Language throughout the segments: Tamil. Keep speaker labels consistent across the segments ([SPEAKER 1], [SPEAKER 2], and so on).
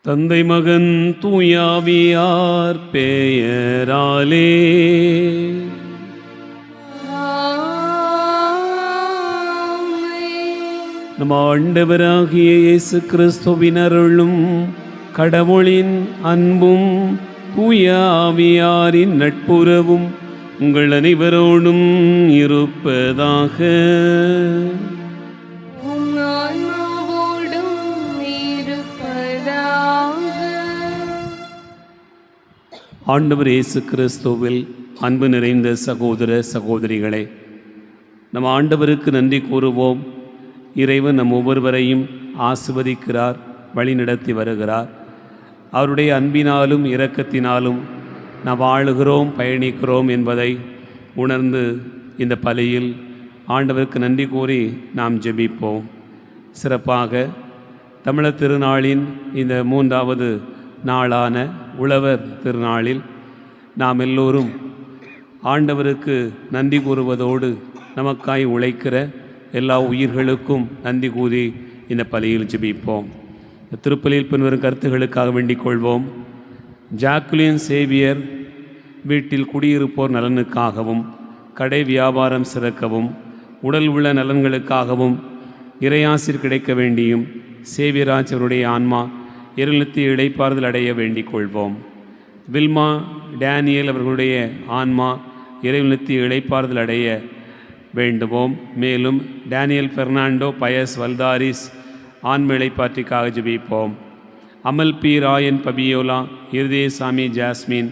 [SPEAKER 1] தந்தை மகன் தூயாவியார் பெயராலே. நம் ஆண்டவராகிய இயேசு கிறிஸ்துவின் அருளும் கடவுளின் அன்பும் தூயாவியாரின் நட்புறவும் உங்கள் அனைவரோடும் இருப்பதாக. ஆண்டவர் இயேசு கிறிஸ்துவில் அன்பு நிறைந்த சகோதர சகோதரிகளே, நம் ஆண்டவருக்கு நன்றி கூறுவோம். இறைவன் நம் ஒவ்வொருவரையும் ஆசிர்வதிக்கிறார், வழிநடத்தி வருகிறார். அவருடைய அன்பினாலும் இரக்கத்தினாலும் நாம் வாழுகிறோம், பயணிக்கிறோம் என்பதை உணர்ந்து இந்த பலியில் ஆண்டவருக்கு நன்றி கூறி நாம் ஜெபிப்போம். சிறப்பாக தமிழர் திருநாளின் இந்த 3வது நாளான உழவர் திருநாளில் நாம் எல்லோரும் ஆண்டவருக்கு நன்றி கூறுவதோடு நமக்காய் உழைக்கிற எல்லா உயிர்களுக்கும் நன்றி கூறி இந்த பலியில் ஜெபிப்போம். திருப்பலியில் பின்வரும் கருத்துகளுக்காக வேண்டிக் கொள்வோம். ஜாக்குலின் சேவியர் வீட்டில் குடியிருப்போர் நலனுக்காகவும், கடை வியாபாரம் சிறக்கவும், உடல் உள்ள நலன்களுக்காகவும் இறையாசிர் கிடைக்க வேண்டியும் சேவியராஜ் அவருடைய ஆன்மா இருநித்தி இளைப்பாறுதல் அடைய வேண்டிக் கொள்வோம். வில்மா டேனியல் அவர்களுடைய ஆன்மா இறைநித்தி இளைப்பாறுதல் அடைய வேண்டுவோம். மேலும் டேனியல் பெர்னாண்டோ பயஸ் வல்தாரிஸ் ஆன்ம இளைப்பாற்றிக்காக ஜெபிப்போம். Amal P Rayan Fabiola, Irudayasamy Jasmine,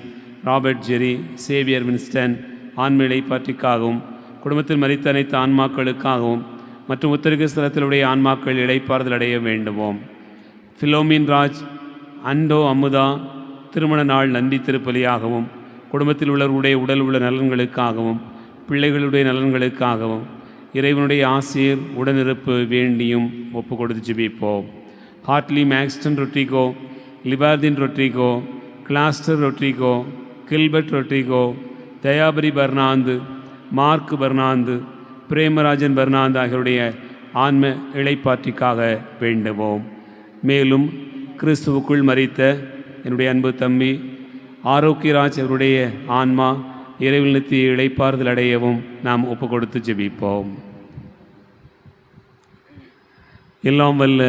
[SPEAKER 1] Robert Jerry, Xavier Winston ஆன்ம இளைப்பாற்றிக்காகவும், குடும்பத்தில் மரித்த அனைத்து ஆன்மாக்களுக்காகவும் மற்றும் உத்தரக ஸ்தலத்திலுடைய ஆன்மாக்கள் இளைப்பாறுதல் அடைய வேண்டுவோம். ஃபிலோமின் ராஜ், அண்டோ அமுதா திருமண நாள் நன்றி திருப்பலியாகவும், குடும்பத்தில் உள்ளவர்களுடைய உடல் உள்ள நலன்களுக்காகவும், பிள்ளைகளுடைய நலன்களுக்காகவும் இறைவனுடைய ஆசிரியர் உடனிருப்பு வேண்டியும் ஒப்பு கொடுத்து ஜெபிப்போம். Hartley Maxton Rodrigo, Libardin Rodrigo, Glaster Rodrigo, Gilbert Rodrigo, Dayapari Fernando, Mark Fernando, Premarajan Fernando ஆகியோருடைய ஆன்ம இளைப்பாற்றிக்காக வேண்டுவோம். மேலும் கிறிஸ்துவுக்குள் மரித்த என்னுடைய அன்பு தம்பி ஆரோக்கியராஜ் அவருடைய ஆன்மா இறைவனுக்கு இளைப்பாறுதல் அடையவும் நாம் ஒப்பு கொடுத்து ஜெபிப்போம். எல்லாம் வல்ல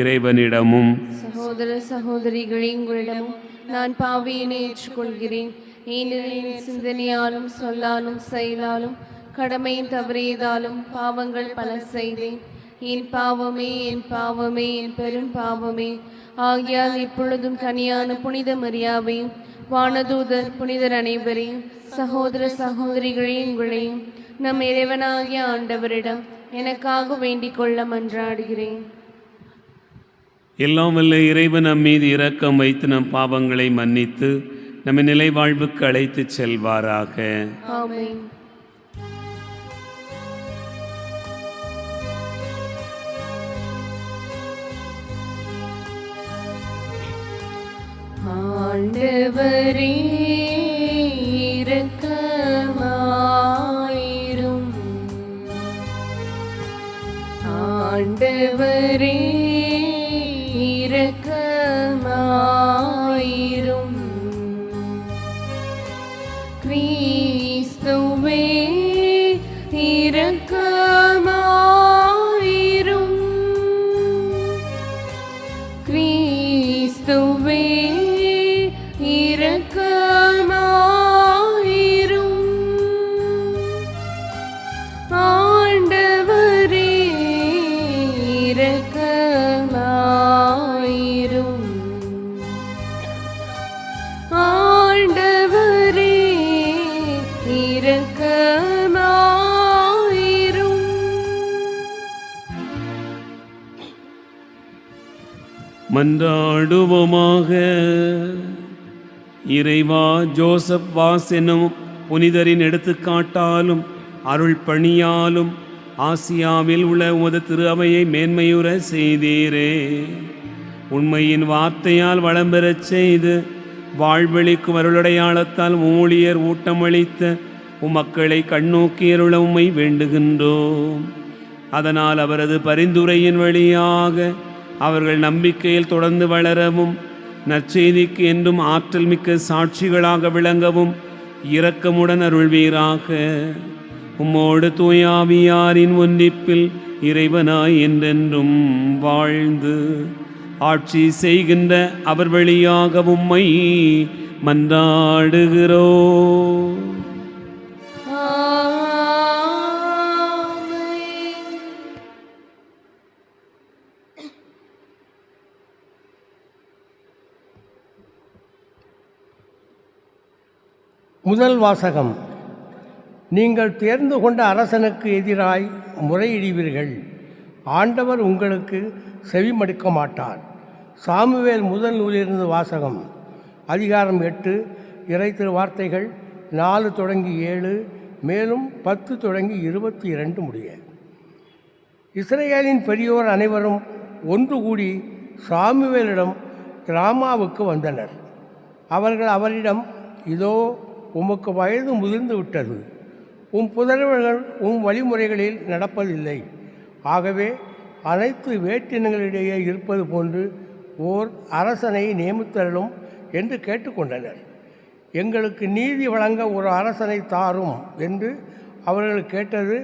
[SPEAKER 1] இறைவனிடமும்
[SPEAKER 2] சகோதர சகோதரிகளே, உங்களிடமும் நான் பாவியினை ஏற்றுக்கொள்கிறேன். ஏனெனில் சிந்தனையாலும் சொல்லாலும் செயலாலும் கடமையும் தவறியதாலும் பாவங்கள் பல செய்தேன். என் பாவமே, என் பாவமே, என் பெரும் பாவமே. ஆகியால் இப்பொழுதும் கனியான புனித மரியாவையும் வானதூதர் புனிதர் அனைவரையும் சகோதர சகோதரிகளே உங்களையும் நம் இறைவனாகிய ஆண்டவரிடம் எனக்காக வேண்டிக் கொள்ள மன்றாடுகிறேன்.
[SPEAKER 1] எல்லாம் வல்ல இறைவன் நம் மீது இரக்கம் வைத்து நம் பாவங்களை மன்னித்து நம்மை நிலை வாழ்வுக்கு அழைத்து செல்வாராக.
[SPEAKER 2] ஆமென். ஆண்டவரே இரக்கமாயிரும், ஆண்டவரே இரக்கமாயிரும். கிறிஸ்துவே இரக்கமாயிரும், கிறிஸ்துவே இரக்கமாயிரும். ஆண்டவரே இரக்கமாயிரும், ஆண்டவரே இரக்கமாயிரும்.
[SPEAKER 1] மன்றாடுவோமாக. இறைவா, ஜோசப் வாஸ் என்னும் புனிதரின் எடுத்துக்காட்டாலும் அருள் பணியாலும் ஆசியாவில் உள்ள உமது திரு அவையை மேன்மையுற செய்தீரே. உண்மையின் வார்த்தையால் வளம் பெறச் செய்து வாழ்வெளிக்கும் அருளடையாளத்தால் ஊழியர் ஊட்டமளித்த உமக்களை கண்ணோக்கியருள உம்மை வேண்டுகின்றோம். அதனால் அவரது பரிந்துரையின் வழியாக அவர்கள் நம்பிக்கையில் தொடர்ந்து வளரவும் நற்செய்திக்கு என்றும் ஆற்றல் மிக்க சாட்சிகளாக விளங்கவும் இரக்கமுடன் அருள்வீராக. உம்மோடு தூயாவியாரின் ஒன்றிப்பில் இறைவனாய் என்றென்றும் வாழ்ந்து ஆட்சி செய்கின்ற அவர் வழியாக உம்மை மன்றாடுகிறோ.
[SPEAKER 3] முதல் வாசகம். நீங்கள் தேர்ந்து கொண்ட அரசனுக்கு எதிராய் முறையிடுவீர்கள், ஆண்டவர் உங்களுக்கு செவிமடுக்க மாட்டார். சாமுவேல் முதல் நூலிலிருந்து வாசகம். அதிகாரம் 8, இறை திரு வார்த்தைகள் 4 தொடங்கி 7, மேலும் 10 தொடங்கி 22 முடிய. இஸ்ரேலின் பெரியோர் அனைவரும் ஒன்று கூடி சாமுவேலிடம் ராமாவுக்கு வந்தனர். அவர்கள் அவரிடம், இதோ உமக்கு வயது முதிர்ந்து விட்டது, உம் புதல்வர்கள் உம் வழிமுறைகளில் நடப்பதில்லை. ஆகவே அனைத்து வேற்றினங்களிடையே இருப்பது போன்று ஓர் அரசனை நியமித்தருளும் என்று கேட்டுக்கொண்டனர். எங்களுக்கு நீதி வழங்க ஒரு அரசனை தாரும் என்று அவர்கள் கேட்டது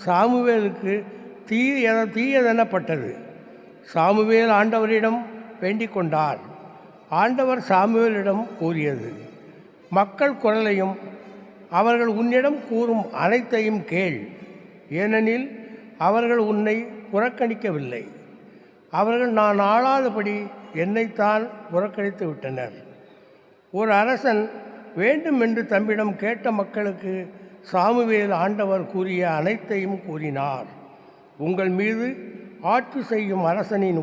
[SPEAKER 3] சாமுவேலுக்கு தீயதெனப்பட்டது. சாமுவேல் ஆண்டவரிடம் வேண்டிக் கொண்டார். ஆண்டவர் சாமுவேலிடம் கூறியது, மக்கள் குரலையும் அவர்கள் உன்னிடம் கூறும் அனைத்தையும் கேள், ஏனெனில் அவர்கள் உன்னை புறக்கணிக்கவில்லை. அவர்கள் நான் ஆளாதபடி என்னைத்தான் புறக்கணித்து விட்டனர். ஒரு அரசன் வேண்டும் என்று தம்மிடம் கேட்ட மக்களுக்கு சாமுவேல் ஆண்டவர் கூறிய அனைத்தையும் கூறினார். உங்கள் மீது ஆட்சி செய்யும் அரசனின்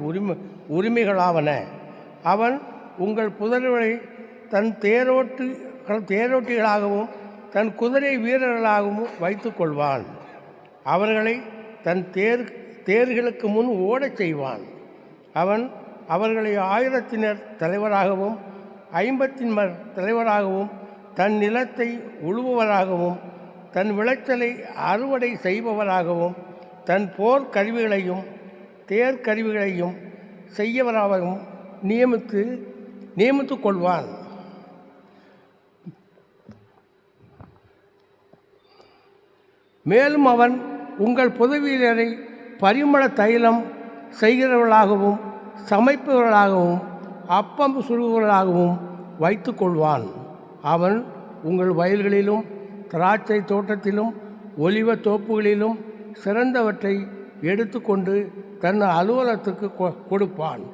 [SPEAKER 3] உரிமைகளாவன. அவன் உங்கள் புதல்வரை தன் தேரோட்டிகளாகவும் தன் குதிரை வீரர்களாகவும் வைத்து கொள்வான். அவர்களை தன் தேர்களுக்கு முன் ஓடச் செய்வான். அவன் அவர்களை 1000 தலைவராகவும் 50 தலைவராகவும் தன் நிலத்தை உழுபவராகவும் தன் விளைச்சலை அறுவடை செய்பவராகவும் தன் போர் கருவிகளையும் தேர்கருவிகளையும் செய்யவராகவும் நியமித்து கொள்வான். மேலும் அவன் உங்கள் புதவீரரை பரிமள தைலம் செய்கிறவர்களாகவும் சமைப்பவர்களாகவும் அப்பம் சுடுபவர்களாகவும் வைத்து கொள்வான். அவன் உங்கள் வயல்களிலும் திராட்சை தோட்டத்திலும் ஒலிவ தோப்புகளிலும் சிறந்தவற்றை எடுத்து கொண்டு தன் அலுவலகத்துக்கு கொடுப்பான்.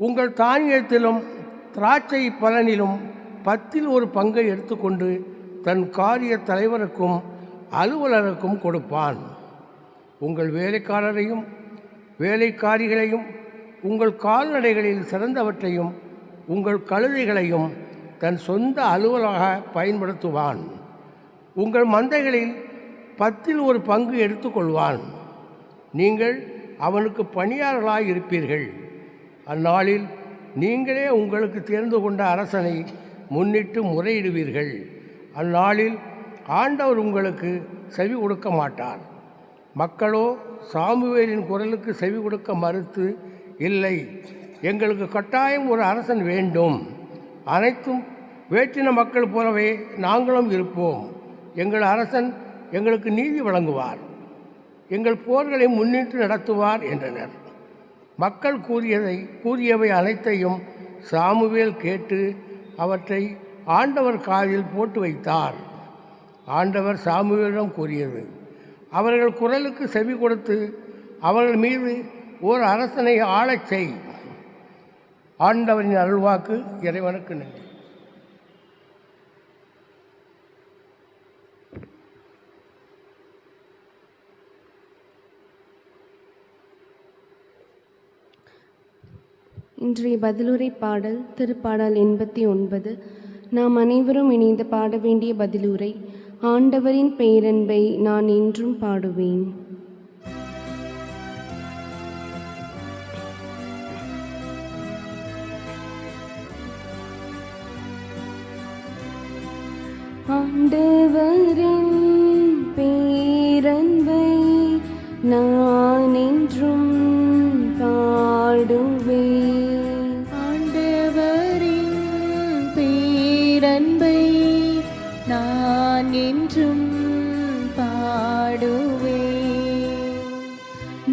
[SPEAKER 3] உங்கள் தானியத்திலும் திராட்சை பலனிலும் 10 ஒரு பங்கை எடுத்துக்கொண்டு தன் காரிய தலைவருக்கும் அலுவலருக்கும் கொடுப்பான். உங்கள் வேலைக்காரரையும் வேலைக்காரிகளையும் உங்கள் கால்நடைகளில் சிறந்தவற்றையும் உங்கள் கழுதைகளையும் தன் சொந்த அலுவலாக பயன்படுத்துவான். உங்கள் மந்தைகளில் 10 ஒரு பங்கு எடுத்துக்கொள்வான். நீங்கள் அவனுக்கு பணியாளர்களாக இருப்பீர்கள். அந்நாளில் நீங்களே உங்களுக்கு தேர்ந்து கொண்ட அரசனை முன்னிட்டு முறையிடுவீர்கள். அந்நாளில் ஆண்டவர் உங்களுக்கு செவி கொடுக்க மாட்டார். மக்களோ சாமுவேலின் குரலுக்கு செவி கொடுக்க மறுத்து, இல்லை, எங்களுக்கு கட்டாயம் ஒரு அரசன் வேண்டும், அனைத்தும் வேற்றின மக்கள் போலவே நாங்களும் இருப்போம், எங்கள் அரசன் எங்களுக்கு நீதி வழங்குவார், எங்கள் போர்களை முன்னிட்டு நடத்துவார் என்றனர். மக்கள் கூறியவை அனைத்தையும் சாமுவேல் கேட்டு அவற்றை ஆண்டவர் காதில் போட்டு வைத்தார். ஆண்டவர் சாமுவேலிடம் கூறியது, அவர்கள் குரலுக்கு செவி கொடுத்து அவர்கள் மீது ஓர் அரசனை ஆளச் செய். ஆண்டவரின் அருள்வாக்கு. இறைவனுக்கு நன்றி.
[SPEAKER 2] இன்றைய பதிலுரை பாடல் திருப்பாடல் 89. நாம் அனைவரும் இணைந்து பாட வேண்டிய பதிலுரை. ஆண்டவரின் பேரன்பை நான் என்றும் பாடுவேன். ஆண்டவரின் பேரன்பை நான் என்றும் பாடுவேன். ஆண்டவரின்
[SPEAKER 4] என்றும் பாடுவேன்.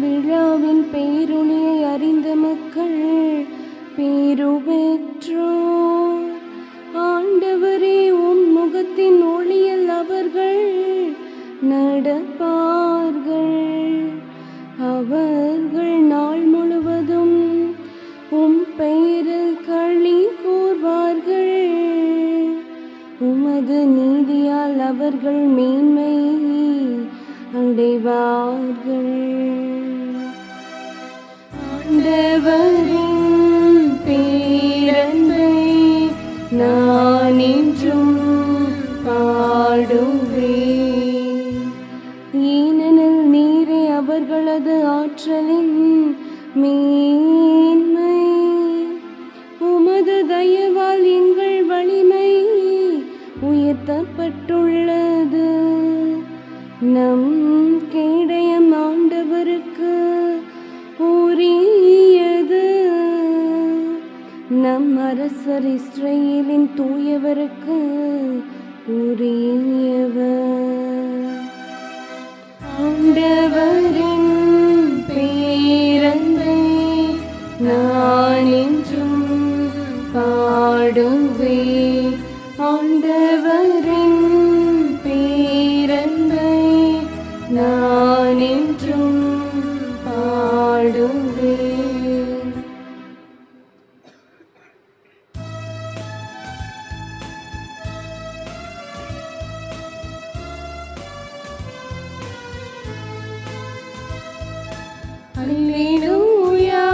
[SPEAKER 2] விழாவின் பேரொளியை அறிந்த மக்கள் பேரு பெற்றோர். ஆண்டவரே, உம் முகத்தின் ஒளியில் அவர்கள் நடப்பார்கள். அவர்கள் நாள் முழுவதும் உம் பெயரில் களி கூர்வார்கள். உமது நீதியால் அவர்கள் மேன்மை அடைவார்கள். ஆண்டவரின் பேரன்பை நான் என்றும் பாடுவேன். ஏனெனில் நீரே அவர்களது ஆற்றலின் மேன்மை. உமது தயவால் எங்கள் வலிமை உயர்த்தப்பட்டுள்ளது. நம் கேடயம் ஆண்டவருக்கு உரியது. நம் அரசர் இஸ்ரவேலின் தூயவருக்கு உரியவர். ஆண்டவரின் பேரன்பை நான் என்றும் பாடுவேன். ஆண்டவரின் பேரன்பை நான் என்றும் பாடுவேன். அல்லேலூயா,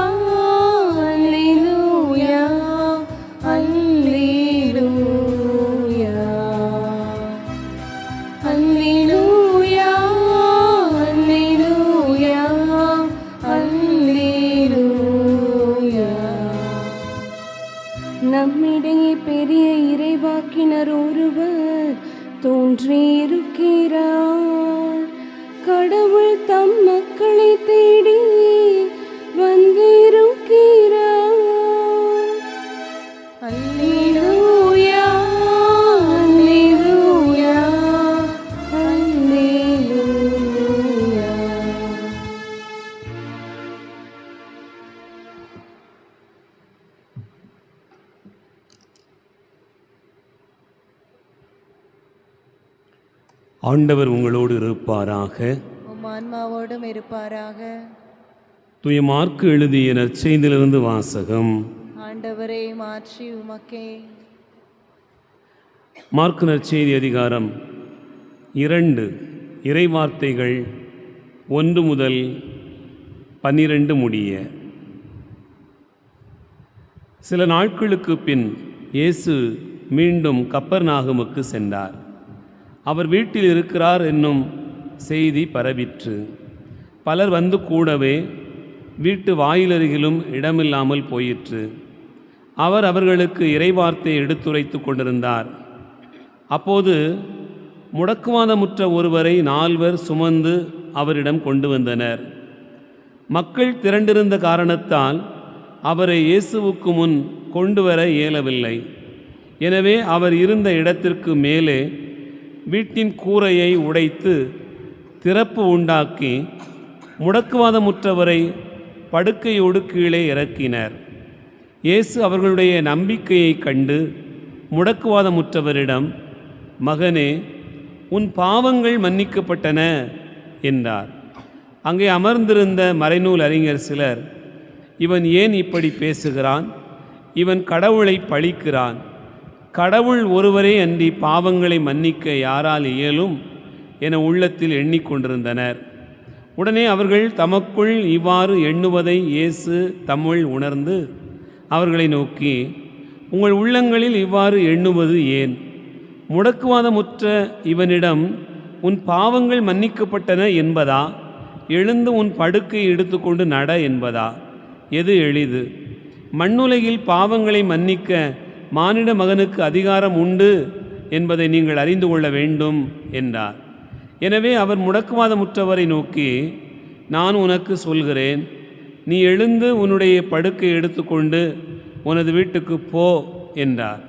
[SPEAKER 2] அல்லேலூயா, அல்லேலூயா. அல்லேலூயா, அல்லேலூயா, அல்லேலூயா. நம்மிடையே பெரிய இறைவாக்கினர் ஒருவர் தோன்றியிருக்கிறார். கடவுள் தம் மக்களை தேடி வந்திருக்கிறார். அல்லேலூயா, அல்லேலூயா, அல்லேலூயா.
[SPEAKER 1] ஆண்டவர் உங்களோடு இருப்பாராக.
[SPEAKER 4] உம் ஆன்மாவோடும் இருப்பாராக.
[SPEAKER 1] தூய மார்க்கு எழுதிய நற்செய்தியிலிருந்து வாசகம்.
[SPEAKER 4] ஆண்டவரே, மாற்றி உமக்கே.
[SPEAKER 1] மார்க்கு நற்செய்தி அதிகாரம் 2 இறைவார்த்தைகள் 1 முதல் 12 முடிய. சில நாட்களுக்கு பின் இயேசு மீண்டும் கப்பர்நாகுமுக்கு சென்றார். அவர் வீட்டில் இருக்கிறார் என்னும் செய்தி பரவிற்று. பலர் வந்து கூடவே வீட்டு வாயிலருகிலும் இடமில்லாமல் போயிற்று. அவர் அவர்களுக்கு இறைவார்த்தையை எடுத்துரைத்து கொண்டிருந்தார். அப்போது முடக்குவாதமுற்ற ஒருவரை 4 சுமந்து அவரிடம் கொண்டு வந்தனர். மக்கள் திரண்டிருந்த காரணத்தால் அவரை இயேசுவுக்கு முன் கொண்டு வர இயலவில்லை. எனவே அவர் இருந்த இடத்திற்கு மேலே வீட்டின் கூரையை உடைத்து திறப்பு உண்டாக்கி முடக்குவாதமுற்றவரை படுக்கையோடு கீழே இறக்கினர். இயேசு அவர்களுடைய நம்பிக்கையை கண்டு முடக்குவாதமுற்றவரிடம், மகனே, உன் பாவங்கள் மன்னிக்கப்பட்டன என்றார். அங்கே அமர்ந்திருந்த மறைநூல் அறிஞர் சிலர், இவன் ஏன் இப்படி பேசுகிறான்? இவன் கடவுளை பழிக்கிறான். கடவுள் ஒருவரே அன்றி பாவங்களை மன்னிக்க யாரால் இயலும் என உள்ளத்தில் எண்ணிக்கொண்டிருந்தனர். உடனே அவர்கள் தமக்குள் இவ்வாறு எண்ணுவதை இயேசு தம்முள் உணர்ந்து அவர்களை நோக்கி, உங்கள் உள்ளங்களில் இவ்வாறு எண்ணுவது ஏன்? முடக்குவாதமுற்ற இவனிடம் உன் பாவங்கள் மன்னிக்கப்பட்டன என்பதா, எழுந்து உன் படுக்கையை எடுத்துக்கொண்டு நட என்பதா? எது எளிது? மண்ணுலகில் பாவங்களை மன்னிக்க மானிட மகனுக்கு அதிகாரம் உண்டு என்பதை நீங்கள் அறிந்து கொள்ள வேண்டும் என்றார். எனவே அவர் முடக்குவாதமுற்றவரை நோக்கி, நான் உனக்கு சொல்கிறேன், நீ எழுந்து உன்னுடைய படுக்கை எடுத்துக்கொண்டு உனது வீட்டுக்கு போ என்றார்.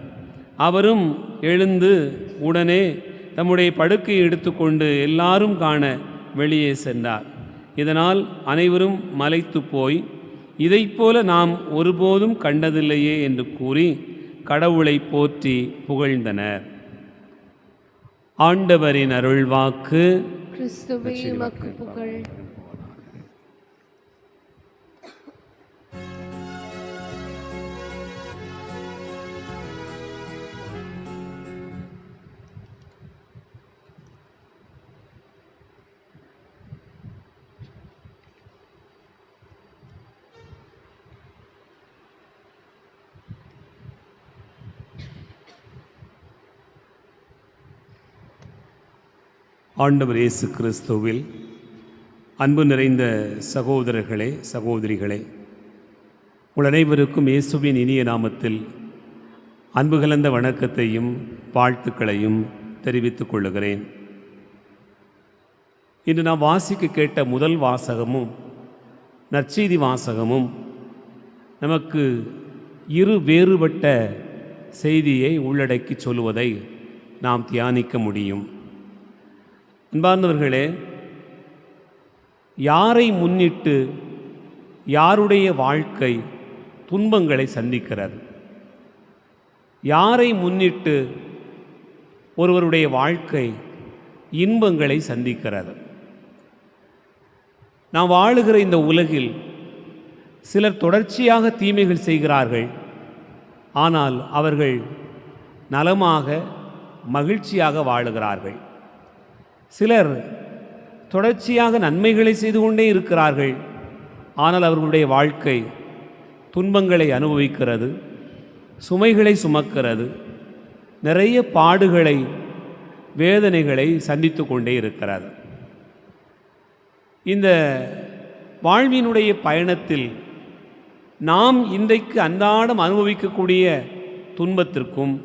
[SPEAKER 1] அவரும் எழுந்து உடனே தம்முடைய படுக்கையை எடுத்துக்கொண்டு எல்லாரும் காண வெளியே சென்றார். இதனால் அனைவரும் மலைத்து போய், இதைப்போல நாம் ஒருபோதும் கண்டதில்லையே என்று கூறி கடவுளை போற்றி புகழ்ந்தனர். ஆண்டவரின் அருள்வாக்கு.
[SPEAKER 2] கிறிஸ்துவே உமக்கு புகழ்.
[SPEAKER 1] ஆண்டவர் இயேசு கிறிஸ்துவில் அன்பு நிறைந்த சகோதரர்களே, சகோதரிகளே, உங்கள் அனைவருக்கும் இயேசுவின் இனிய நாமத்தில் அன்பு கலந்த வணக்கத்தையும் வாழ்த்துக்களையும் தெரிவித்துக் கொள்ளுகிறேன். இன்று நாம் வாசிக்க கேட்ட முதல் வாசகமும் நற்செய்தி வாசகமும் நமக்கு இரு வேறுபட்ட செய்தியை உள்ளடக்கி சொல்லுவதை நாம் தியானிக்க முடியும். அன்பார்ந்தவர்களே, யாரை முன்னிட்டு யாருடைய வாழ்க்கை துன்பங்களை சந்திக்கிறது? யாரை முன்னிட்டு ஒருவருடைய வாழ்க்கை இன்பங்களை சந்திக்கிறது? நாம் வாழுகிற இந்த உலகில் சிலர் தொடர்ச்சியாக தீமைகள் செய்கிறார்கள். ஆனால் அவர்கள் நலமாக மகிழ்ச்சியாக வாழுகிறார்கள். சிலர் தொடர்ச்சியாக நன்மைகளை செய்து கொண்டே இருக்கிறார்கள். ஆனால் அவர்களுடைய வாழ்க்கை துன்பங்களை அனுபவிக்கிறது, சுமைகளை சுமக்கிறது, நிறைய பாடுகளை, வேதனைகளை சந்தித்து கொண்டே இருக்கிறது. இந்த வாழ்வினுடைய பயணத்தில் நாம் இன்றைக்கு அன்றாடம் அனுபவிக்கக்கூடிய துன்பத்திற்கும்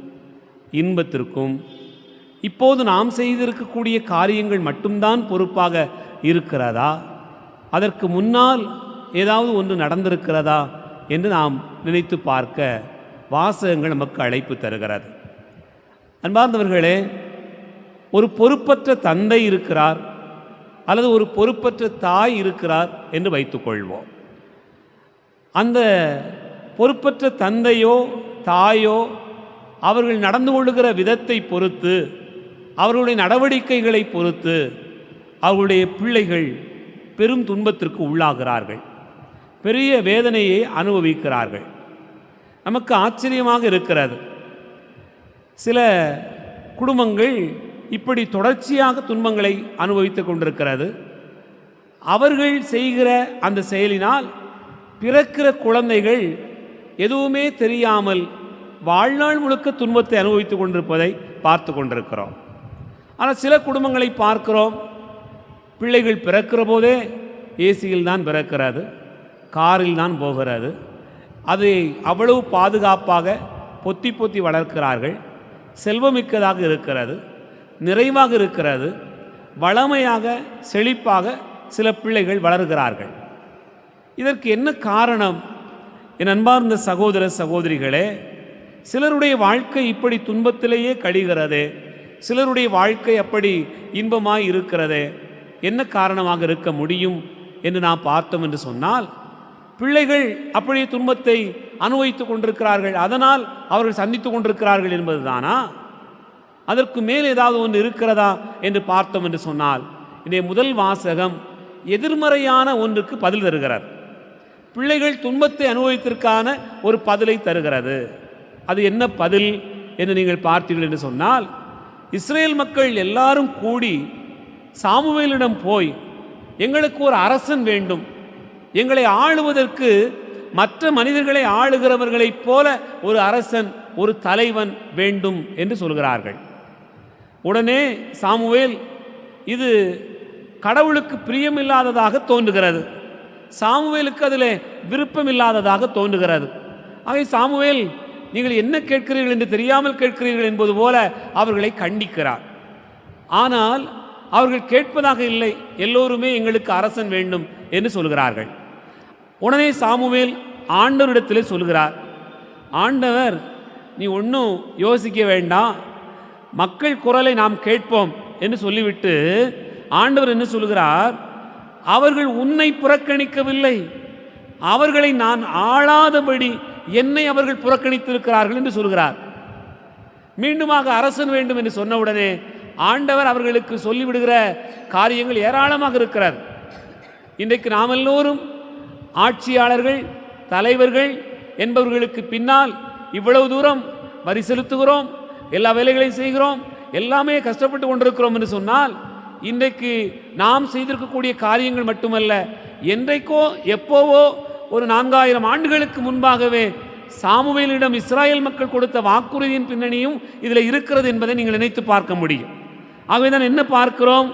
[SPEAKER 1] இன்பத்திற்கும் இப்போது நாம் செய்திருக்கக்கூடிய காரியங்கள் மட்டும்தான் பொறுப்பாக இருக்கிறதா? அதற்கு முன்னால் ஏதாவது ஒன்று நடந்திருக்கிறதா என்று நாம் நினைத்து பார்க்க வாசகங்கள் நமக்கு அழைப்பு தருகிறது. அன்பார்ந்தவர்களே, ஒரு பொறுப்பற்ற தந்தை இருக்கிறார் அல்லது ஒரு பொறுப்பற்ற தாய் இருக்கிறார் என்று வைத்துக்கொள்வோம். அந்த பொறுப்பற்ற தந்தையோ தாயோ அவர்கள் நடந்து கொள்ளுகிற விதத்தை பொறுத்து, அவர்களுடைய நடவடிக்கைகளை பொறுத்து அவர்களுடைய பிள்ளைகள் பெரும் துன்பத்திற்கு உள்ளாகிறார்கள், பெரிய வேதனையை அனுபவிக்கிறார்கள். நமக்கு ஆச்சரியமாக இருக்கிறது. சில குடும்பங்கள் இப்படி தொடர்ச்சியாக துன்பங்களை அனுபவித்து கொண்டிருக்கிறது. அவர்கள் செய்கிற அந்த செயலினால் பிறக்கிற குழந்தைகள் எதுவுமே தெரியாமல் வாழ்நாள் முழுக்க துன்பத்தை அனுபவித்து கொண்டிருப்பதை பார்த்து கொண்டிருக்கிறோம். ஆனால் சில குடும்பங்களை பார்க்கிறோம், பிள்ளைகள் பிறக்கிற போதே ஏசியில் தான் பிறக்கிறது, காரில் தான் போகிறது. அதை அவ்வளவு பாதுகாப்பாக பொத்தி பொத்தி வளர்க்கிறார்கள். செல்வமிக்கதாக இருக்கிறது, நிறைவாக இருக்கிறது, வளமையாக செழிப்பாக சில பிள்ளைகள் வளர்கிறார்கள். இதற்கு என்ன காரணம்? என் அன்பார்ந்த சகோதர சகோதரிகளே, சிலருடைய வாழ்க்கை இப்படி துன்பத்திலேயே கழிகிறதே, சிலருடைய வாழ்க்கை அப்படி இன்பமாய் இருக்கிறதே, என்ன காரணமாக இருக்க முடியும் என்று நாம் பார்த்தோம் என்று சொன்னால், பிள்ளைகள் அப்படியே துன்பத்தை அனுபவித்து கொண்டிருக்கிறார்கள், அதனால் அவர்கள் சந்தித்து கொண்டிருக்கிறார்கள் என்பது தானா? அதற்கு மேல் ஏதாவது ஒன்று இருக்கிறதா என்று பார்த்தோம் என்று சொன்னால், இன்றைய முதல் வாசகம் எதிர்மறையான ஒன்றுக்கு பதில் தருகிறார். பிள்ளைகள் துன்பத்தை அனுபவித்திற்கான ஒரு பதிலை தருகிறது. அது என்ன பதில் என்று நீங்கள் பார்த்தீர்கள் என்று சொன்னால், இஸ்ரேல் மக்கள் எல்லாரும் கூடி சாமுவேலிடம் போய், எங்களுக்கு ஒரு அரசன் வேண்டும், எங்களை ஆளுவதற்கு மற்ற மனிதர்களை ஆளுகிறவர்களைப் போல ஒரு அரசன், ஒரு தலைவன் வேண்டும் என்று சொல்கிறார்கள். உடனே சாமுவேல், இது கடவுளுக்கு பிரியமில்லாததாக தோன்றுகிறது, சாமுவேலுக்கு அதில் விருப்பமில்லாததாக தோன்றுகிறது. ஆகவே சாமுவேல், நீங்கள் என்ன கேட்கிறீர்கள் என்று தெரியாமல் கேட்கிறீர்கள் என்பது போல அவர்களை கண்டிக்கிறார். ஆனால் அவர்கள் கேட்பதாக இல்லை, எல்லோருமே எங்களுக்கு அரசன் வேண்டும் என்று சொல்கிறார்கள். உடனே சாமுவேல் ஆண்டவரிடத்திலே சொல்கிறார், ஆண்டவர், நீ ஒன்றும் யோசிக்க வேண்டாம், மக்கள் குரலை நாம் கேட்போம் என்று சொல்லிவிட்டு ஆண்டவர் என்ன சொல்கிறார்? அவர்கள் உன்னை புறக்கணிக்கவில்லை, அவர்களை நான் ஆளாதபடி என்னை அவர்கள் புறக்கணித்திருக்கிறார்கள் என்று சொல்கிறார். மீண்டுமாக அரசன் வேண்டும் என்று சொன்னவுடனே ஆண்டவர் அவர்களுக்கு சொல்லிவிடுகிற காரியங்கள் ஏராளமாக இருக்கிறார். இன்றைக்கு நாம் எல்லோரும் ஆட்சியாளர்கள், தலைவர்கள் என்பவர்களுக்கு பின்னால் இவ்வளவு தூரம் வரி செலுத்துகிறோம், எல்லா வேலைகளையும் செய்கிறோம், எல்லாமே கஷ்டப்பட்டு கொண்டிருக்கிறோம் என்று சொன்னால், இன்றைக்கு நாம் செய்திருக்கக்கூடிய காரியங்கள் மட்டுமல்ல, என்றைக்கோ எப்போவோ ஒரு 4000 ஆண்டுகளுக்கு முன்பாகவே சாமுவேலிடம் இஸ்ராயேல் மக்கள் கொடுத்த வாக்குறுதியின் பின்னணியும் இதில் இருக்கிறது என்பதை நீங்கள் நினைத்து பார்க்க முடியும். ஆகவே தான் என்ன பார்க்கிறோம்?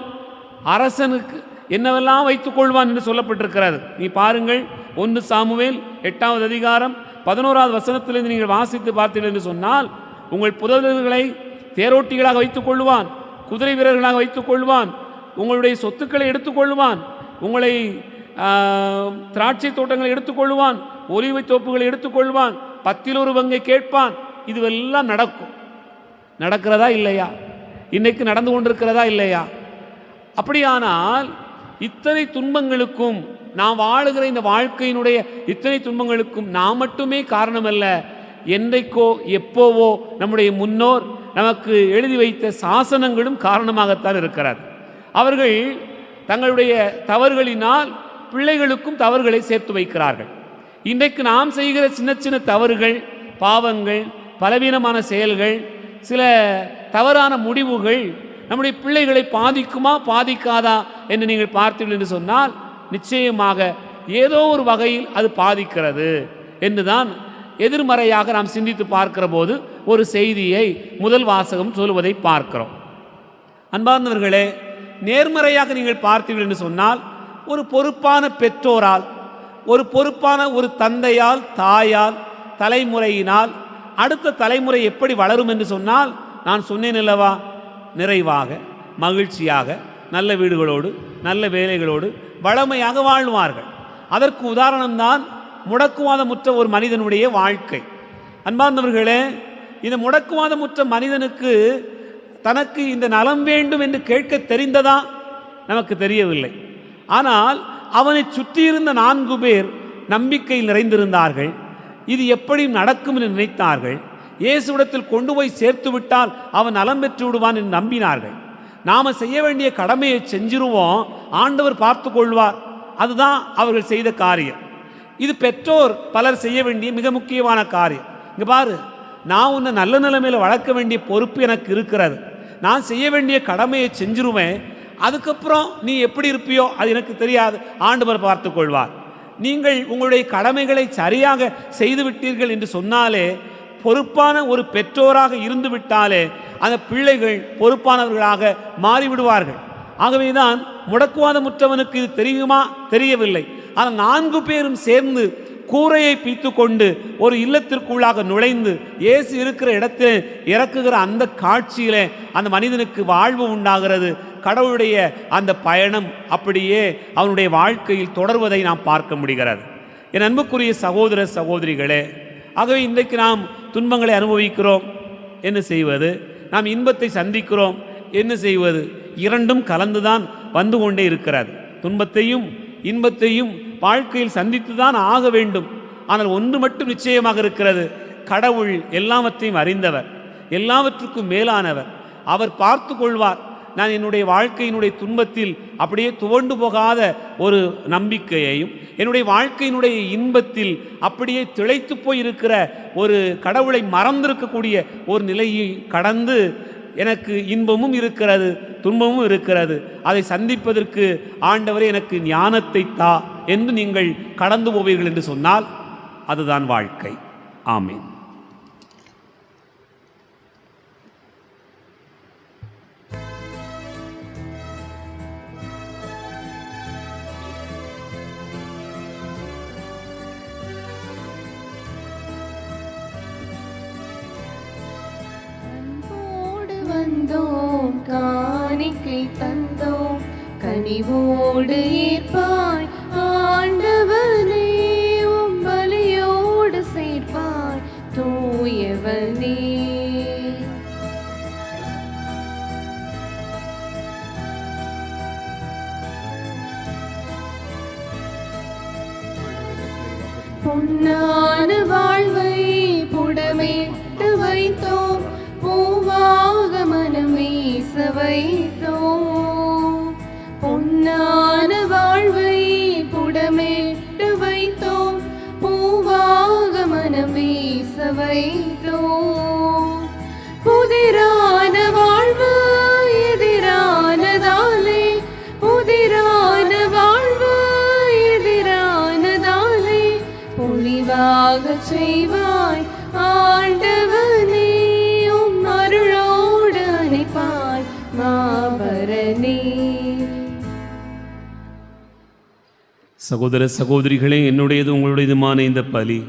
[SPEAKER 1] அரசனுக்கு என்னவெல்லாம் வைத்துக் கொள்வான் என்று சொல்லப்பட்டிருக்கிறது. நீ பாருங்கள், 1 சாமுவேல் 8வது அதிகாரம் 11வது வசனத்திலிருந்து நீங்கள் வாசித்து பார்த்தீர்கள் என்று சொன்னால், உங்கள் புதல்வர்களை தேரோட்டிகளாக வைத்துக் கொள்வான், குதிரை வீரர்களாக வைத்துக் கொள்வான், உங்களுடைய சொத்துக்களை எடுத்துக்கொள்வான், உங்களை திராட்சை தோட்டங்களை எடுத்துக்கொள்வான், ஒலிவை தோப்புகளை எடுத்துக்கொள்வான், 10 பங்கை கேட்பான். இதுவெல்லாம் நடக்கும். நடக்கிறதா இல்லையா? இன்னைக்கு நடந்து கொண்டிருக்கிறதா இல்லையா? அப்படியானால் இத்தனை துன்பங்களுக்கும், நாம் வாழுகிற இந்த வாழ்க்கையினுடைய இத்தனை துன்பங்களுக்கும் நாம் மட்டுமே காரணமல்ல, என்றைக்கோ எப்போவோ நம்முடைய முன்னோர் நமக்கு எழுதி வைத்த சாசனங்களும் காரணமாகத்தான் இருக்கிறார். அவர்கள் தங்களுடைய தவறுகளினால் பிள்ளைகளுக்கும் தவறுகளை சேர்த்து வைக்கிறார்கள். இன்றைக்கு நாம் செய்கிற சின்ன சின்ன தவறுகள், பாவங்கள், பலவீனமான செயல்கள், சில தவறான முடிவுகள் நம்முடைய பிள்ளைகளை பாதிக்குமா பாதிக்காதா என்று நீங்கள் பார்த்தீர்கள் என்று சொன்னால், நிச்சயமாக ஏதோ ஒரு வகையில் அது பாதிக்கிறது என்றுதான் எதிர்மறையாக நாம் சிந்தித்து பார்க்கிற போது ஒரு செய்தியை முதல் வாசகம் சொல்வதை பார்க்கிறோம். அன்பார்ந்தவர்களே, நேர்மறையாக நீங்கள் பார்த்தீர்கள் என்று சொன்னால், ஒரு பொறுப்பான பெற்றோரால், ஒரு பொறுப்பான ஒரு தந்தையால், தாயால், தலைமுறையினால் அடுத்த தலைமுறை எப்படி வளரும் என்று சொன்னால், நான் சொன்னேன் அல்லவா, நிறைவாக, மகிழ்ச்சியாக, நல்ல வீடுகளோடு, நல்ல வேலைகளோடு வளமையாக வாழ்வார்கள். அதற்கு உதாரணம்தான் முடக்குவாதமுற்ற ஒரு மனிதனுடைய வாழ்க்கை. அன்பார்ந்தவர்களே, இந்த முடக்குவாதமுற்ற மனிதனுக்கு தனக்கு இந்த நலம் வேண்டும் என்று கேட்க தெரிந்ததா? நமக்கு தெரியவில்லை. ஆனால் அவனை சுற்றியிருந்த 4 பேர் நம்பிக்கையில் நிறைந்திருந்தார்கள். இது எப்படி நடக்கும் என்று நினைத்தார்கள். இயேசுவிடத்தில் கொண்டு போய் சேர்த்து விட்டால் அவன் நலம் பெற்று விடுவான் என்று நம்பினார்கள். நாம் செய்ய வேண்டிய கடமையை செஞ்சிருவோம், ஆண்டவர் பார்த்து கொள்வார். அதுதான் அவர்கள் செய்த காரியம். இது பெற்றோர் பலர் செய்ய வேண்டிய மிக முக்கியமான காரியம். இங்கே பாரு, நான் உன்னை நல்ல நிலைமையில் வளர்க்க வேண்டிய பொறுப்பு எனக்கு இருக்கிறது. நான் செய்ய வேண்டிய கடமையை செஞ்சிருவேன். அதுக்கப்புறம் நீ எப்படி இருப்பியோ அது எனக்கு தெரியாது, ஆண்டவர் பார்த்து கொள்வார். நீங்கள் உங்களுடைய கடமைகளை சரியாக செய்து விட்டீர்கள் என்று சொன்னாலே, பொறுப்பான ஒரு பெற்றோராக இருந்து விட்டாலே அந்த பிள்ளைகள் பொறுப்பானவர்களாக மாறிவிடுவார்கள். ஆகவேதான் முடக்குவாதமுற்றவனுக்கு இது தெரியுமா? தெரியவில்லை. ஆனால் 4 பேரும் சேர்ந்து கூரையை பீத்து கொண்டு ஒரு இல்லத்திற்குள்ளாக நுழைந்து இயேசு இருக்கிற இடத்தில் இறக்குகிற அந்த காட்சியிலே அந்த மனிதனுக்கு வாழ்வு உண்டாகிறது. கடவுளுடைய அந்த பயணம் அப்படியே அவனுடைய வாழ்க்கையில் தொடர்வதை நாம் பார்க்க முடிகிறது. என் அன்புக்குரிய சகோதர சகோதரிகளே, ஆகவே இன்றைக்கு நாம் துன்பங்களை அனுபவிக்கிறோம், என்ன செய்வது? நாம் இன்பத்தை சந்திக்கிறோம், என்ன செய்வது? இரண்டும் கலந்துதான் வந்து கொண்டே இருக்கிறது. துன்பத்தையும் இன்பத்தையும் வாழ்க்கையில் சந்தித்து தான் ஆக வேண்டும். ஆனால் ஒன்று மட்டும் நிச்சயமாக இருக்கிறது, கடவுள் எல்லாவற்றையும் அறிந்தவர், எல்லாவற்றுக்கும் மேலானவர். அவர் பார்த்து கொள்வார். நான் என்னுடைய வாழ்க்கையினுடைய துன்பத்தில் அப்படியே துவண்டு போகாத ஒரு நம்பிக்கையையும், என்னுடைய வாழ்க்கையினுடைய இன்பத்தில் அப்படியே திளைத்து போய் இருக்கிற ஒரு கடவுளை மறந்திருக்கக்கூடிய ஒரு நிலையை கடந்து எனக்கு இன்பமும் இருக்கிறது, துன்பமும் இருக்கிறது. அதை சந்திப்பதற்கு ஆண்டவரே எனக்கு ஞானத்தை தா என்று நீங்கள் கடந்து போவீர்கள் என்று சொன்னால் அதுதான் வாழ்க்கை. ஆமீன்.
[SPEAKER 2] வந்தோம், காணிக்கை தந்தோம், கனிவோடு ஏற்பாய் ஆண்டவனே, உம் பலியோடு சேர்ப்பாய் தூயவனே. பொன்னான வாழ்வை புடமிட்டு வைத்தோம், பூவாக மனம் வீச வைத்தோம். பொன்னான வாழ்வை புடமிட்டு வைத்தோம், பூவாக மனம் வீச வைத்தோம். புதிரான வாழ்வு எதிரானதாலே, புதிரான வாழ்வு எதிரானதாலே, பொழிவாகச் செய்வாய் ஆண்டவனே, உம் அருளோடு அணைப்பாய் மாபரனே.
[SPEAKER 1] சகோதர சகோதரிகளே, என்னுடையது உங்களுடையதுமான இந்த பலி